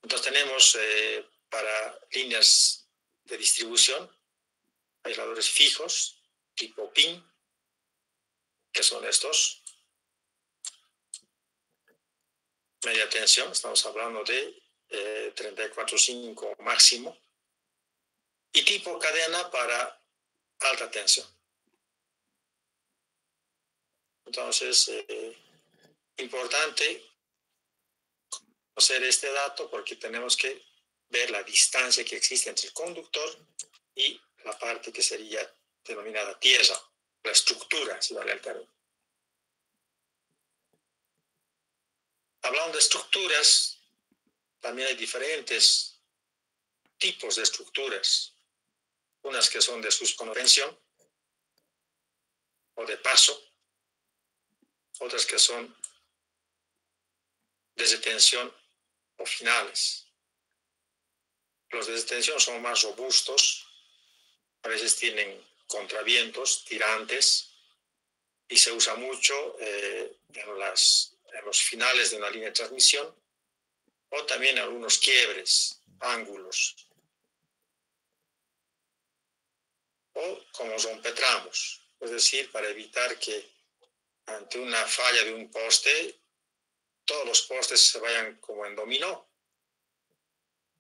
Entonces tenemos para líneas de distribución aisladores fijos tipo PIN, que son estos. Media tensión, estamos hablando de 34.5 máximo. Y tipo cadena para alta tensión. Entonces, importante conocer este dato porque tenemos que ver la distancia que existe entre el conductor y la parte que sería denominada tierra, la estructura, si vale el término. Hablando de estructuras, también hay diferentes tipos de estructuras. Unas que son de suspensión o de paso, otras que son de detención o finales. Los de detención son más robustos, a veces tienen contravientos, tirantes, y se usa mucho en los finales de una línea de transmisión, o también algunos quiebres, ángulos, o como rompetramos, es decir, para evitar que ante una falla de un poste, todos los postes se vayan como en dominó.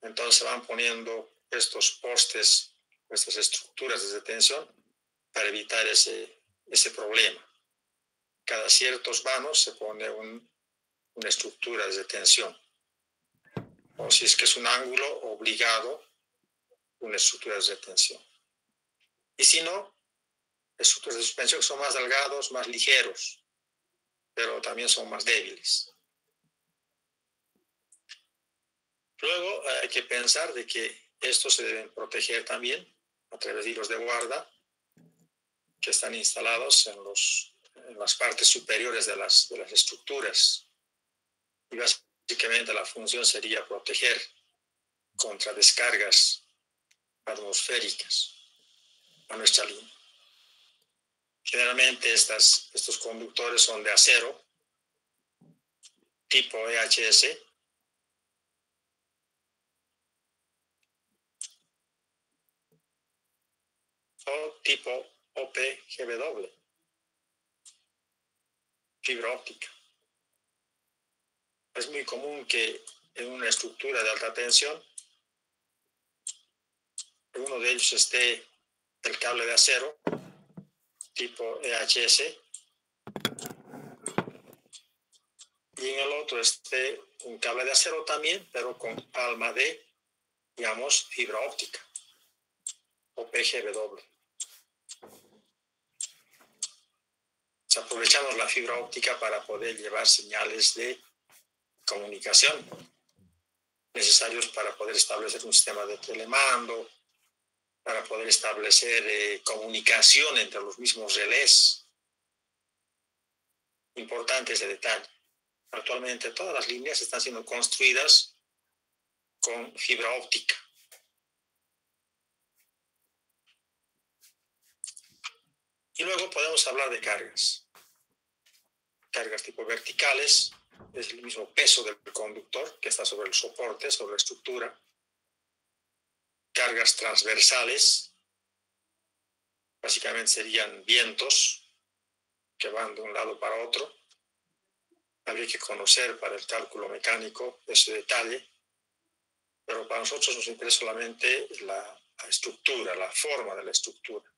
Entonces se van poniendo estos postes, estas estructuras de tensión, para evitar ese problema. Cada ciertos vanos se pone una estructura de tensión. O si es que es un ángulo obligado, una estructura de tensión. Y si no, estructuras de suspensión que son más delgados, más ligeros, pero también son más débiles. Luego hay que pensar de que estos se deben proteger también a través de hilos de guarda que están instalados en las partes superiores de las estructuras. Y básicamente la función sería proteger contra descargas atmosféricas a nuestra línea. Generalmente estos conductores son de acero, tipo EHS, o tipo OPGW, fibra óptica. Es muy común que en una estructura de alta tensión, en uno de ellos esté el cable de acero, tipo EHS, y en el otro esté un cable de acero también, pero con alma de, digamos, fibra óptica, o PGW. Aprovechamos la fibra óptica para poder llevar señales de comunicación necesarios para poder establecer un sistema de telemando, para poder establecer comunicación entre los mismos relés. Importante ese detalle. Actualmente todas las líneas están siendo construidas con fibra óptica. Y luego podemos hablar de cargas. Cargas tipo verticales, es el mismo peso del conductor que está sobre el soporte, sobre la estructura. Cargas transversales, básicamente serían vientos que van de un lado para otro. Habría que conocer para el cálculo mecánico ese detalle, pero para nosotros nos interesa solamente la estructura, la forma de la estructura.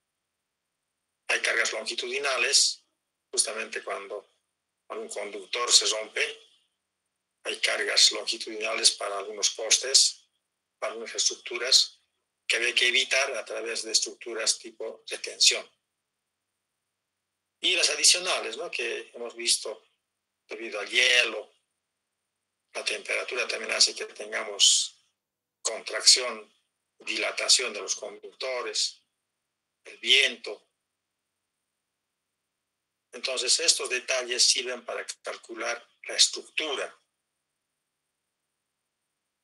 Hay cargas longitudinales, justamente cuando algún conductor se rompe. Hay cargas longitudinales para algunos postes, para algunas estructuras, que hay que evitar a través de estructuras tipo de tensión. Y las adicionales, ¿no?, que hemos visto debido al hielo, la temperatura también hace que tengamos contracción, dilatación de los conductores, el viento. Entonces, estos detalles sirven para calcular la estructura.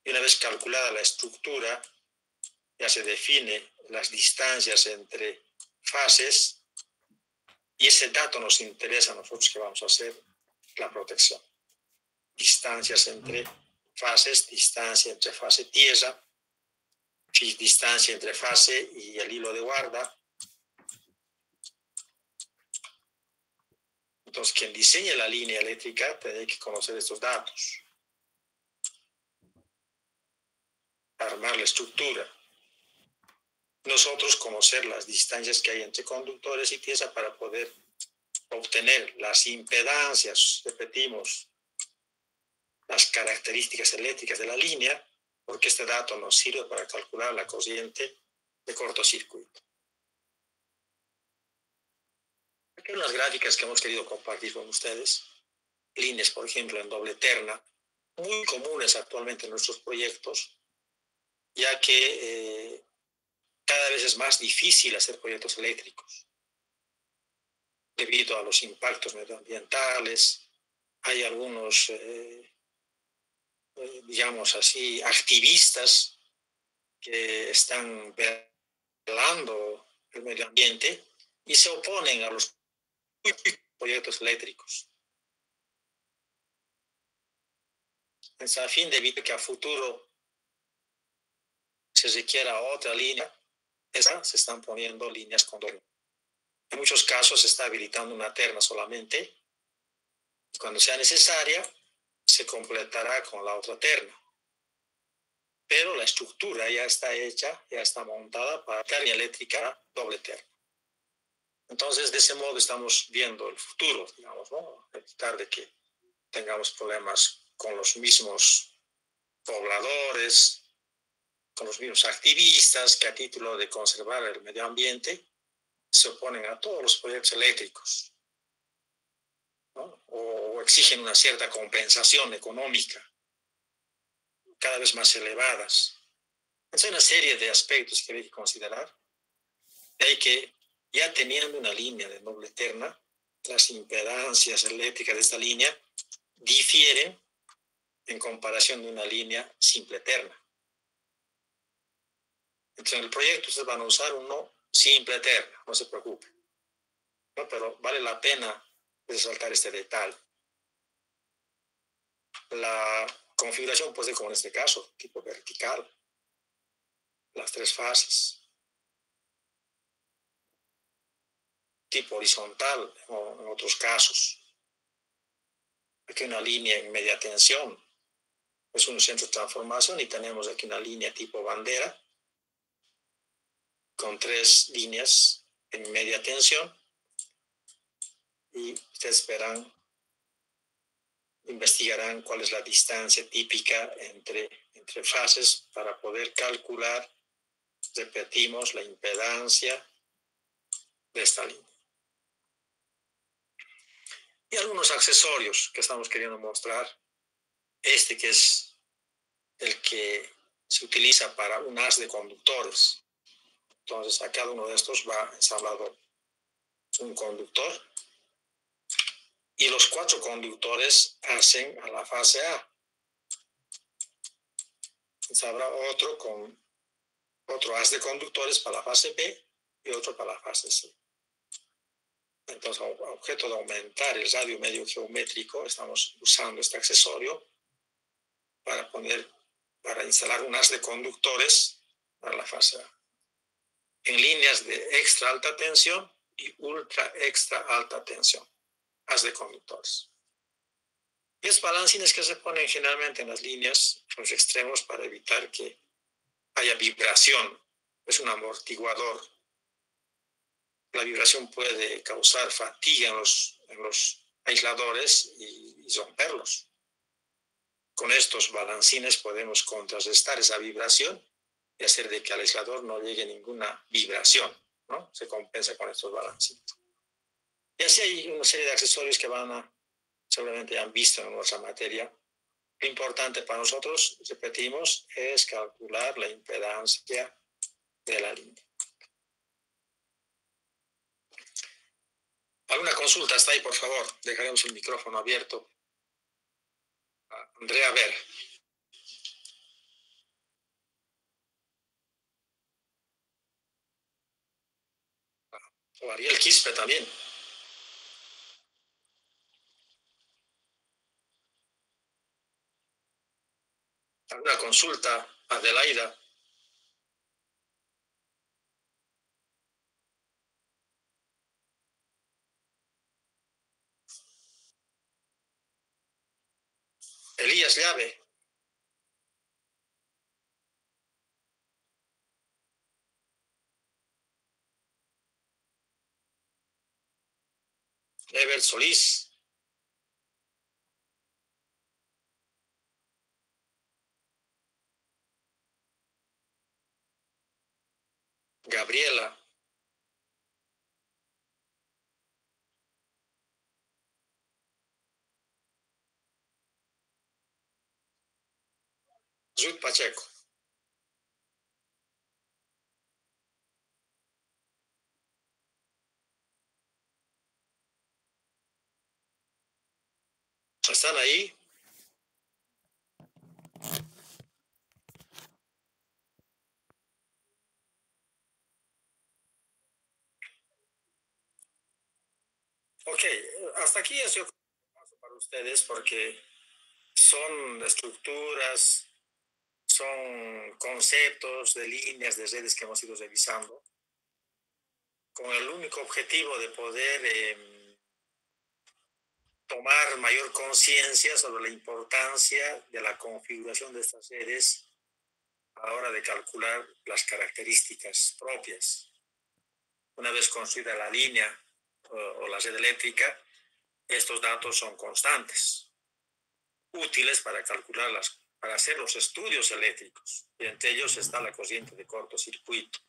Y una vez calculada la estructura, ya se define las distancias entre fases, y ese dato nos interesa a nosotros que vamos a hacer la protección. Distancias entre fases, distancia entre fase tierra, distancia entre fase y el hilo de guarda. Entonces, quien diseñe la línea eléctrica tiene que conocer estos datos. Armar la estructura. Nosotros conocer las distancias que hay entre conductores y pieza para poder obtener las impedancias, repetimos, las características eléctricas de la línea, porque este dato nos sirve para calcular la corriente de cortocircuito. Aquí hay unas gráficas que hemos querido compartir con ustedes. Líneas, por ejemplo, en doble terna, muy comunes actualmente en nuestros proyectos, ya que cada vez es más difícil hacer proyectos eléctricos debido a los impactos medioambientales. Hay algunos, digamos así, activistas que están violando el medio ambiente y se oponen a los proyectos eléctricos. Entonces, a fin de evitar que a futuro se requiera otra línea, se están poniendo líneas con doble. En muchos casos se está habilitando una terna solamente. Y cuando sea necesaria, se completará con la otra terna. Pero la estructura ya está hecha, ya está montada para carga eléctrica doble terna. Entonces, de ese modo estamos viendo el futuro, digamos, ¿no? Evitar de que tengamos problemas con los mismos pobladores, con los mismos activistas que a título de conservar el medio ambiente se oponen a todos los proyectos eléctricos, ¿no? O exigen una cierta compensación económica cada vez más elevadas. Entonces hay una serie de aspectos que hay que considerar. Hay que, ya teniendo una línea de doble terna, las impedancias eléctricas de esta línea difieren en comparación de una línea simple terna. Entonces en el proyecto ustedes van a usar uno simple terna, no se preocupen, ¿no? Pero vale la pena resaltar este detalle. La configuración puede ser como en este caso, tipo vertical, las tres fases. Tipo horizontal o en otros casos. Aquí una línea en media tensión. Es un centro de transformación y tenemos aquí una línea tipo bandera con tres líneas en media tensión. Y ustedes verán, investigarán cuál es la distancia típica entre fases para poder calcular, repetimos, la impedancia de esta línea. Y algunos accesorios que estamos queriendo mostrar. Este que es el que se utiliza para un haz de conductores. Entonces a cada uno de estos va ensamblado un conductor. Y los 4 conductores hacen a la fase A. Entonces habrá otro haz de conductores para la fase B y otro para la fase C. Entonces, a objeto de aumentar el radio medio geométrico, estamos usando este accesorio para instalar un haz de conductores para la fase A. En líneas de extra alta tensión y ultra extra alta tensión, haz de conductores. Y es balancines que se ponen generalmente en las líneas, en los extremos, para evitar que haya vibración. Es un amortiguador. La vibración puede causar fatiga en los aisladores y romperlos. Con estos balancines podemos contrarrestar esa vibración y hacer de que al aislador no llegue ninguna vibración, ¿no? Se compensa con estos balancines. Y así hay una serie de accesorios que seguramente han visto en nuestra materia. Lo importante para nosotros, repetimos, es calcular la impedancia de la línea. ¿Alguna consulta hasta ahí, por favor? Dejaremos el micrófono abierto. Andrea, a ver. O Ariel Quispe también. ¿Alguna consulta, Adelaida? Elías Llave. Ever Solís. Gabriela. Ruth Pacheco. ¿Están ahí? Ok, hasta aquí es yo paso para ustedes porque son estructuras, son conceptos de líneas, de redes que hemos ido revisando con el único objetivo de poder tomar mayor conciencia sobre la importancia de la configuración de estas redes a la hora de calcular las características propias. Una vez construida la línea o la red eléctrica, estos datos son constantes, útiles para calcularlas, para hacer los estudios eléctricos. Y entre ellos está la corriente de cortocircuito,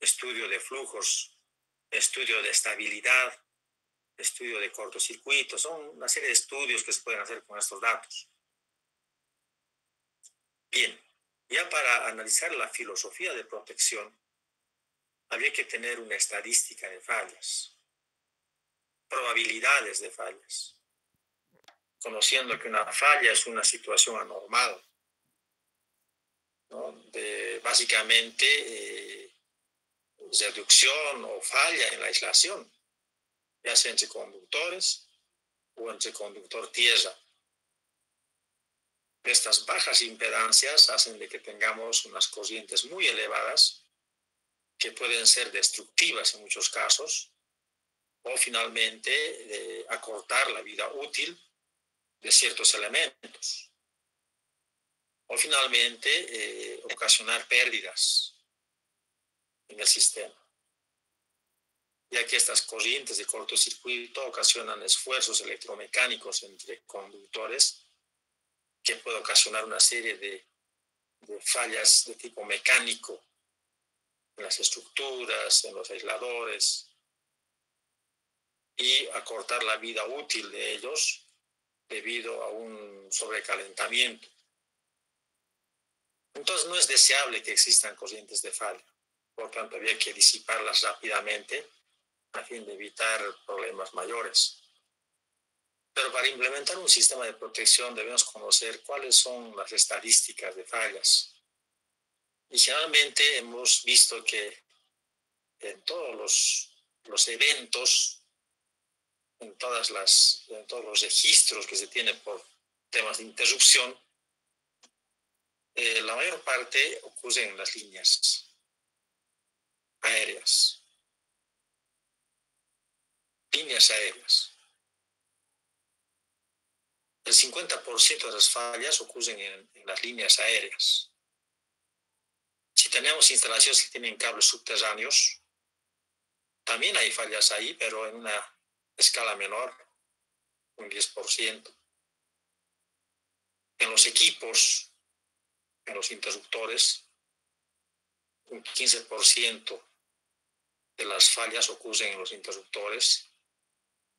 estudio de flujos, estudio de estabilidad, estudio de cortocircuito. Son una serie de estudios que se pueden hacer con estos datos. Bien, ya para analizar la filosofía de protección, había que tener una estadística de fallas, probabilidades de fallas, conociendo que una falla es una situación anormal, ¿no? De básicamente reducción o falla en la aislación, ya sea entre conductores o entre conductor-tierra. Estas bajas impedancias hacen de que tengamos unas corrientes muy elevadas que pueden ser destructivas en muchos casos o finalmente acortar la vida útil de ciertos elementos o finalmente ocasionar pérdidas en el sistema, ya que estas corrientes de cortocircuito ocasionan esfuerzos electromecánicos entre conductores que puede ocasionar una serie de fallas de tipo mecánico en las estructuras, en los aisladores, y acortar la vida útil de ellos debido a un sobrecalentamiento. Entonces no es deseable que existan corrientes de falla, por tanto había que disiparlas rápidamente a fin de evitar problemas mayores. Pero para implementar un sistema de protección debemos conocer cuáles son las estadísticas de fallas. Y generalmente hemos visto que en todos los eventos, en todos los registros que se tienen por temas de interrupción, la mayor parte ocurre en las líneas aéreas. Líneas aéreas. El 50% de las fallas ocurren en las líneas aéreas. Si tenemos instalaciones que tienen cables subterráneos, también hay fallas ahí, pero en una escala menor, un 10%. En los equipos, en los interruptores, un 15% de las fallas ocurren en los interruptores,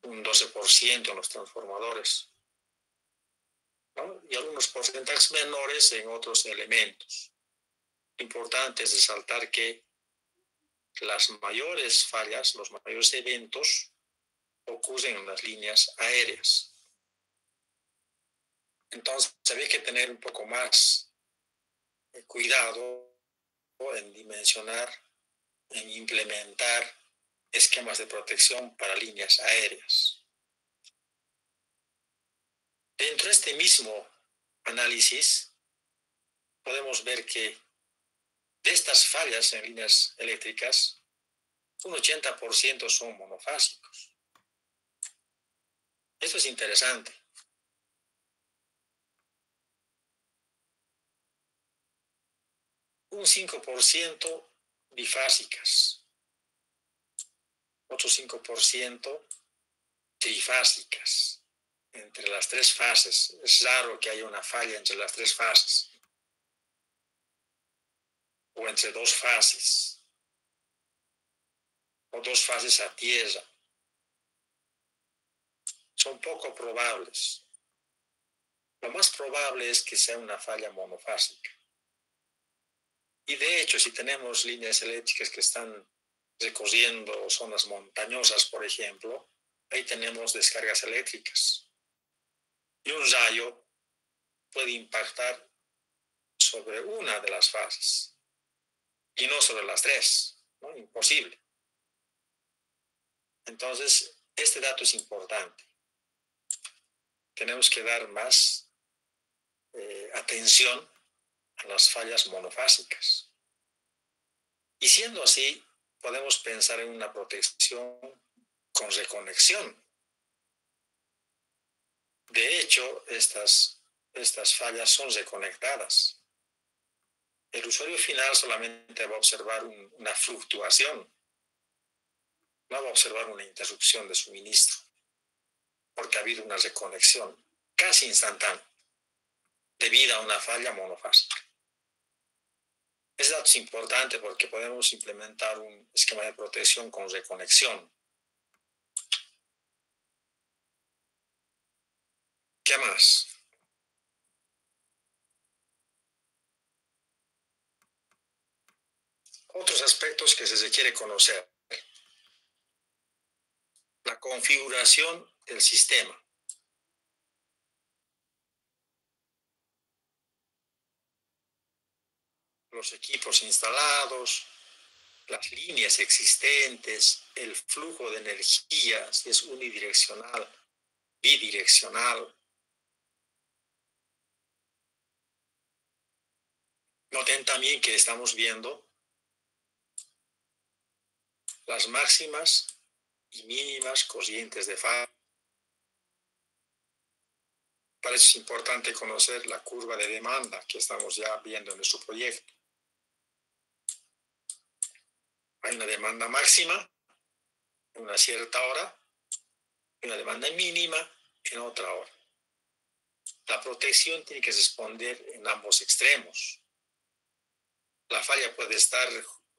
un 12% en los transformadores, ¿no? Y algunos porcentajes menores en otros elementos. Importante es resaltar que las mayores fallas, los mayores eventos ocurren en las líneas aéreas. Entonces había que tener un poco más cuidado en dimensionar, en implementar esquemas de protección para líneas aéreas. Dentro de este mismo análisis podemos ver que de estas fallas en líneas eléctricas, un 80% son monofásicos. Esto es interesante. Un 5% bifásicas, otro 5% trifásicas, entre las tres fases. Es raro que haya una falla entre las tres fases, o entre dos fases, o dos fases a tierra. Son poco probables. Lo más probable es que sea una falla monofásica. Y de hecho, si tenemos líneas eléctricas que están recorriendo zonas montañosas, por ejemplo, ahí tenemos descargas eléctricas. Y un rayo puede impactar sobre una de las fases y no sobre las tres, ¿no? Imposible. Entonces, Este dato es importante. Tenemos que dar más atención a las fallas monofásicas. Y siendo así, podemos pensar en una protección con reconexión. De hecho, estas fallas son reconectadas. El usuario final solamente va a observar una fluctuación, no va a observar una interrupción de suministro, porque ha habido una reconexión casi instantánea debido a una falla monofásica. Este dato es importante porque podemos implementar un esquema de protección con reconexión. ¿Qué más? Otros aspectos que se requiere conocer. La configuración del sistema. Los equipos instalados, las líneas existentes, el flujo de energía, si es unidireccional, bidireccional. Noten también que estamos viendo las máximas y mínimas corrientes de falla. Para eso es importante conocer la curva de demanda que estamos ya viendo en nuestro proyecto. Hay una demanda máxima en una cierta hora y una demanda mínima en otra hora. La protección tiene que responder en ambos extremos. La falla puede estar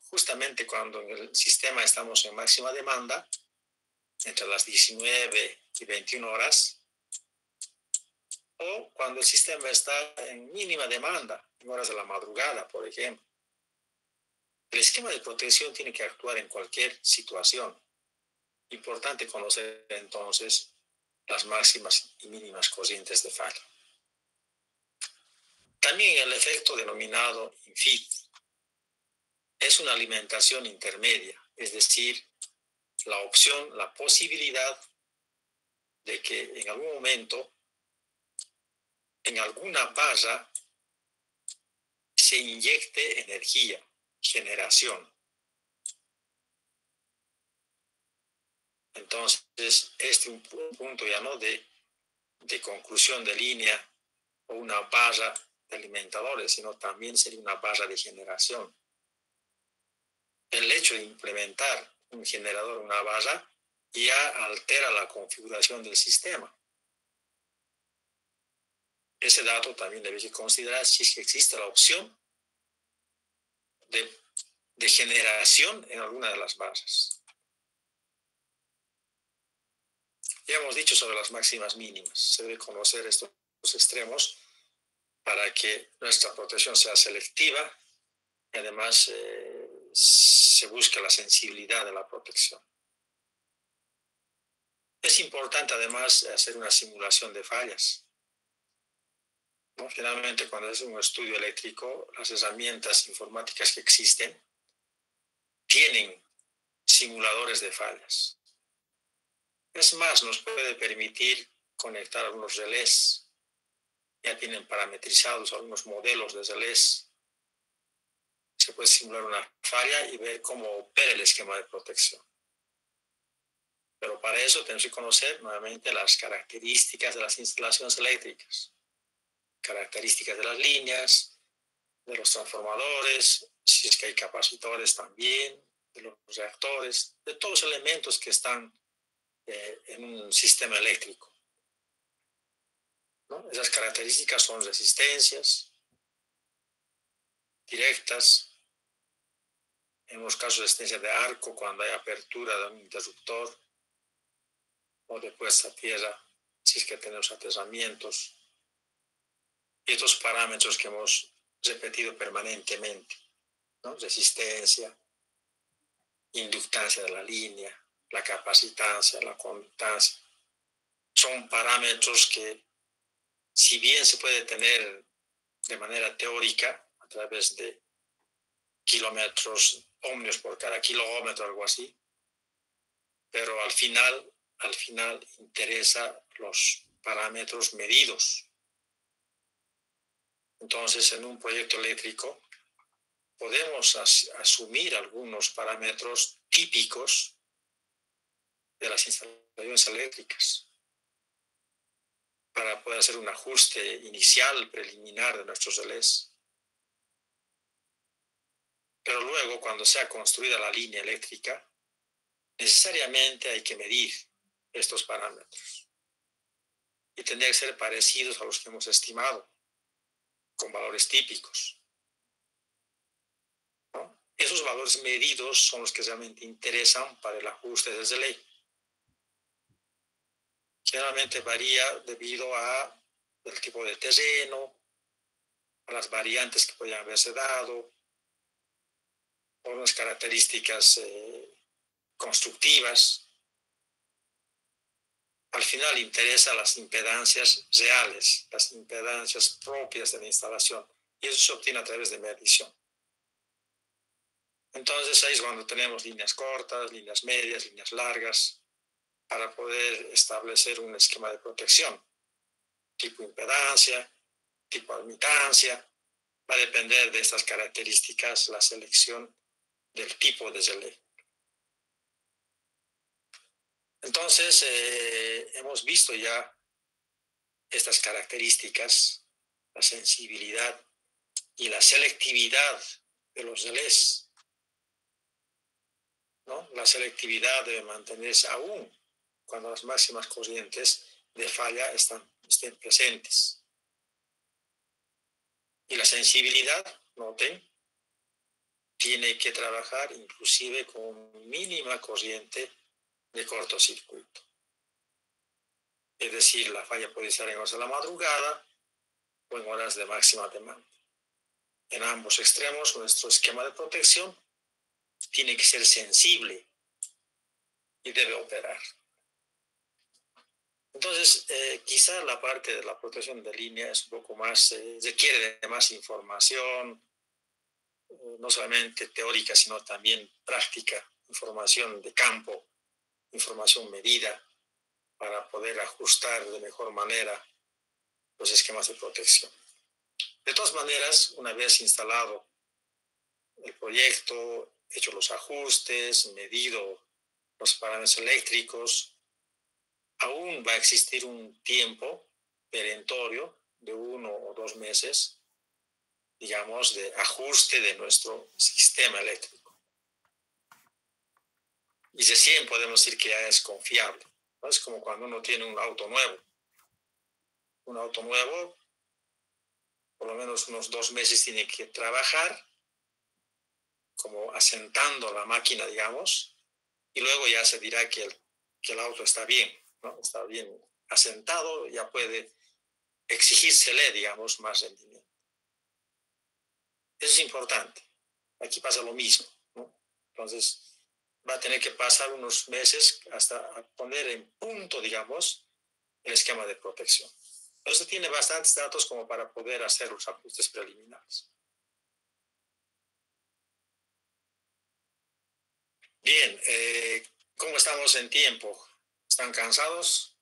justamente cuando en el sistema estamos en máxima demanda, entre las 19 y 21 horas, o cuando el sistema está en mínima demanda, en horas de la madrugada, por ejemplo. El esquema de protección tiene que actuar en cualquier situación. Importante conocer entonces las máximas y mínimas corrientes de falla. También el efecto denominado in-feed es una alimentación intermedia, es decir, la opción, la posibilidad de que en algún momento, en alguna barra, se inyecte energía, generación. Entonces, este es un punto ya no de conclusión de línea o una barra de alimentadores, sino también sería una barra de generación. El hecho de implementar un generador, una barra, ya altera la configuración del sistema. Ese dato también debe considerar si es que existe la opción de generación en alguna de las barras. Ya hemos dicho sobre las máximas mínimas. Se debe conocer estos extremos para que nuestra protección sea selectiva y además se busque la sensibilidad de la protección. Es importante además hacer una simulación de fallas. ¿No? Finalmente, cuando es un estudio eléctrico, las herramientas informáticas que existen tienen simuladores de fallas. Es más, nos puede permitir conectar algunos relés. Ya tienen parametrizados algunos modelos de relés. Se puede simular una falla y ver cómo opera el esquema de protección. Pero para eso tenemos que conocer nuevamente las características de las instalaciones eléctricas, características de las líneas, de los transformadores, si es que hay capacitores también, de los reactores, de todos los elementos que están en un sistema eléctrico. ¿No? Esas características son resistencias directas, en los casos de resistencia de arco, cuando hay apertura de un interruptor, o de puesta a tierra, si es que tenemos aterramientos, y estos parámetros que hemos repetido permanentemente, ¿no? Resistencia, inductancia de la línea, la capacitancia, la conductancia, son parámetros que, si bien se puede tener de manera teórica, a través de kilómetros ohmios por cada kilómetro, algo así, pero al final al final interesa los parámetros medidos. Entonces, en un proyecto eléctrico podemos asumir algunos parámetros típicos de las instalaciones eléctricas para poder hacer un ajuste inicial, preliminar de nuestros relés. Pero luego, cuando sea construida la línea eléctrica, necesariamente hay que medir estos parámetros y tendrían que ser parecidos a los que hemos estimado, con valores típicos, ¿no? Esos valores medidos son los que realmente interesan para el ajuste desde ley. Generalmente varía debido a el tipo de terreno, a las variantes que podrían haberse dado, o unas características constructivas. Al final interesa las impedancias reales, las impedancias propias de la instalación, y eso se obtiene a través de medición. Entonces ahí es cuando tenemos líneas cortas, líneas medias, líneas largas, para poder establecer un esquema de protección, tipo impedancia, tipo admitancia. Va a depender de estas características la selección del tipo de relé. Entonces, hemos visto ya estas características, la sensibilidad y la selectividad de los relés, ¿no? La selectividad debe mantenerse aún cuando las máximas corrientes de falla estén presentes. Y la sensibilidad, noten, tiene que trabajar inclusive con mínima corriente de cortocircuito. Es decir, la falla puede estar en horas de la madrugada o en horas de máxima demanda. En ambos extremos, nuestro esquema de protección tiene que ser sensible y debe operar. Entonces, quizá la parte de la protección de línea es un poco más, requiere de más información, no solamente teórica, sino también práctica, información de campo, información medida, para poder ajustar de mejor manera los esquemas de protección. De todas maneras, una vez instalado el proyecto, hecho los ajustes, medido los parámetros eléctricos, aún va a existir un tiempo perentorio de 1 o 2 meses, digamos, de ajuste de nuestro sistema eléctrico. Y recién podemos decir que ya es confiable, ¿no? Es como cuando uno tiene un auto nuevo. Un auto nuevo, por lo menos unos 2 meses tiene que trabajar, como asentando la máquina, digamos, y luego ya se dirá que el auto está bien, ¿no? Está bien asentado, ya puede exigírsele, digamos, más rendimiento. Eso es importante. Aquí pasa lo mismo, ¿no? Entonces, va a tener que pasar unos meses hasta poner en punto, digamos, el esquema de protección. Entonces, tiene bastantes datos como para poder hacer los ajustes preliminares. Bien, ¿cómo estamos en tiempo? ¿Están cansados?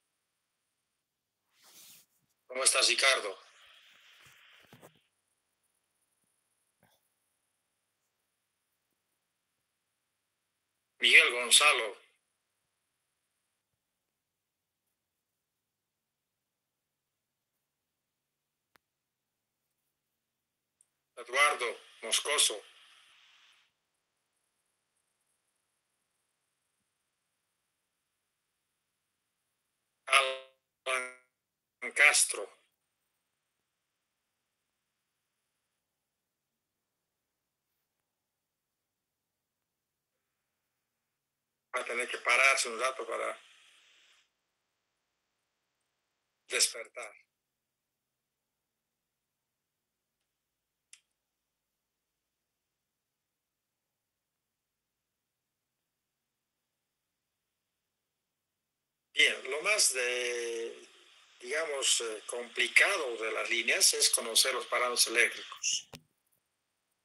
¿Cómo estás, Ricardo? Miguel Gonzalo. Eduardo Moscoso. Alan Castro. Va a tener que pararse un rato para despertar. Bien, lo más digamos, complicado de las líneas es conocer los parámetros eléctricos.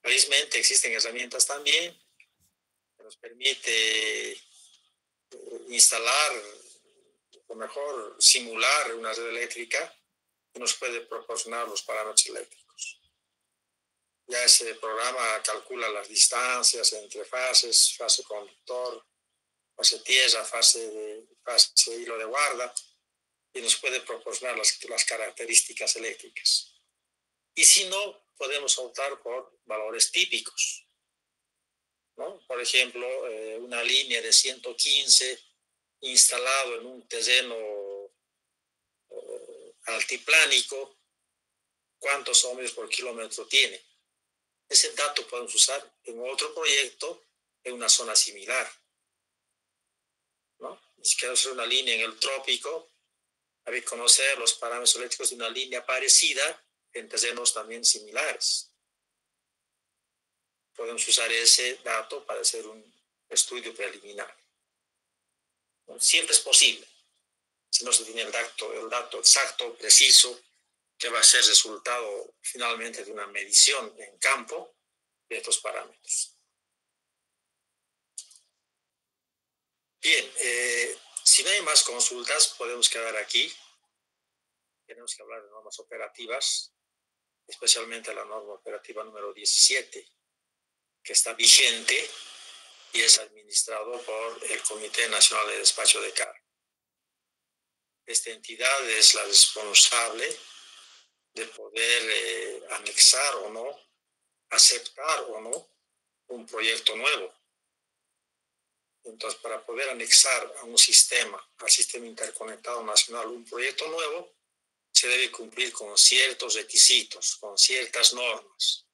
Felizmente existen herramientas también que nos permite instalar o mejor simular una red eléctrica y nos puede proporcionar los parámetros eléctricos. Ya ese programa calcula las distancias entre fases, fase conductor, fase tierra, fase hilo de guarda, y nos puede proporcionar las características eléctricas. Y si no, podemos optar por valores típicos, ¿no? Por ejemplo, una línea de 115 instalado en un terreno altiplánico, ¿cuántos ohmios por kilómetro tiene? Ese dato podemos usar en otro proyecto en una zona similar, ¿no? Si queremos hacer una línea en el trópico, hay que conocer los parámetros eléctricos de una línea parecida en terrenos también similares. Podemos usar ese dato para hacer un estudio preliminar. Siempre es posible, si no se tiene el dato exacto, preciso, que va a ser resultado finalmente de una medición en campo de estos parámetros. Bien, si no hay más consultas, podemos quedar aquí. Tenemos que hablar de normas operativas, especialmente la norma operativa número 17, que está vigente y es administrado por el Comité Nacional de Despacho de Carga. Esta entidad es la responsable de poder anexar o no, aceptar o no un proyecto nuevo. Entonces, para poder anexar a un sistema, al sistema interconectado nacional, un proyecto nuevo, se debe cumplir con ciertos requisitos, con ciertas normas.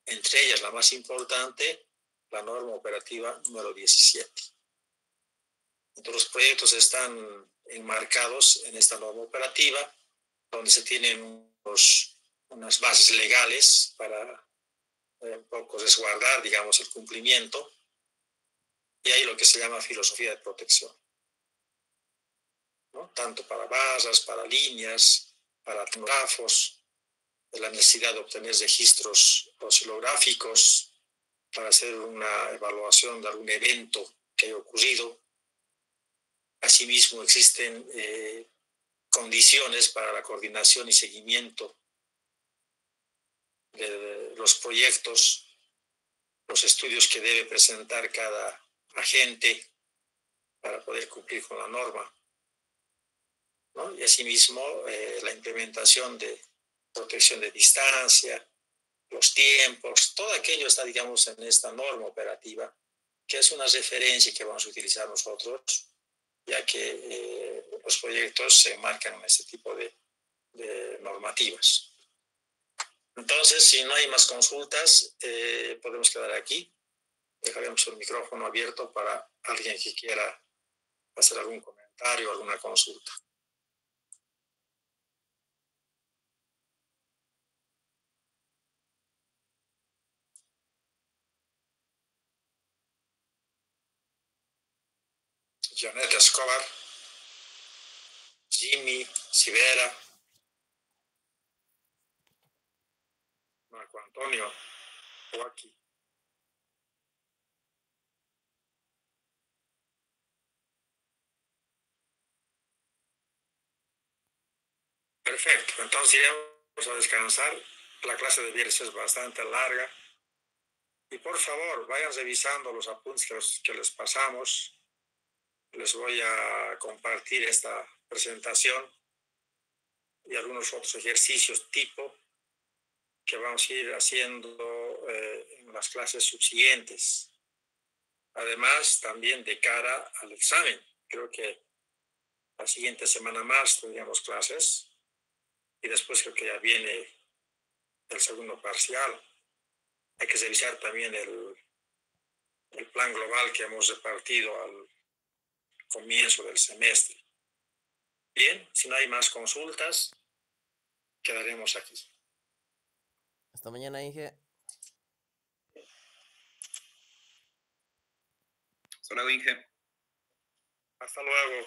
Entre ellas, la más importante, la norma operativa número 17. Entonces, los proyectos están enmarcados en esta norma operativa, donde se tienen unas bases legales para un poco resguardar, digamos, el cumplimiento. Y hay lo que se llama filosofía de protección, ¿no? Tanto para barras, para líneas, para topógrafos, la necesidad de obtener registros oscilográficos para hacer una evaluación de algún evento que haya ocurrido. Asimismo, existen condiciones para la coordinación y seguimiento de los proyectos, los estudios que debe presentar cada agente para poder cumplir con la norma, ¿no? Y asimismo, la implementación de protección de distancia, los tiempos, todo aquello está, digamos, en esta norma operativa, que es una referencia que vamos a utilizar nosotros, ya que los proyectos se enmarcan en este tipo de normativas. Entonces, si no hay más consultas, podemos quedar aquí. Dejaremos el micrófono abierto para alguien que quiera hacer algún comentario o alguna consulta. Janet Escobar, Jimmy, Sivera, Marco Antonio, Joaquín. Perfecto, entonces iremos a descansar. La clase de viernes es bastante larga. Y por favor, vayan revisando los apuntes que les pasamos. Les voy a compartir esta presentación y algunos otros ejercicios tipo que vamos a ir haciendo en las clases subsiguientes. Además, también de cara al examen. Creo que la siguiente semana más tendríamos clases y después creo que ya viene el segundo parcial. Hay que revisar también el plan global que hemos repartido al comienzo del semestre. Bien, si no hay más consultas, quedaremos aquí. Hasta mañana, Inge. Hasta luego, Inge. Hasta luego.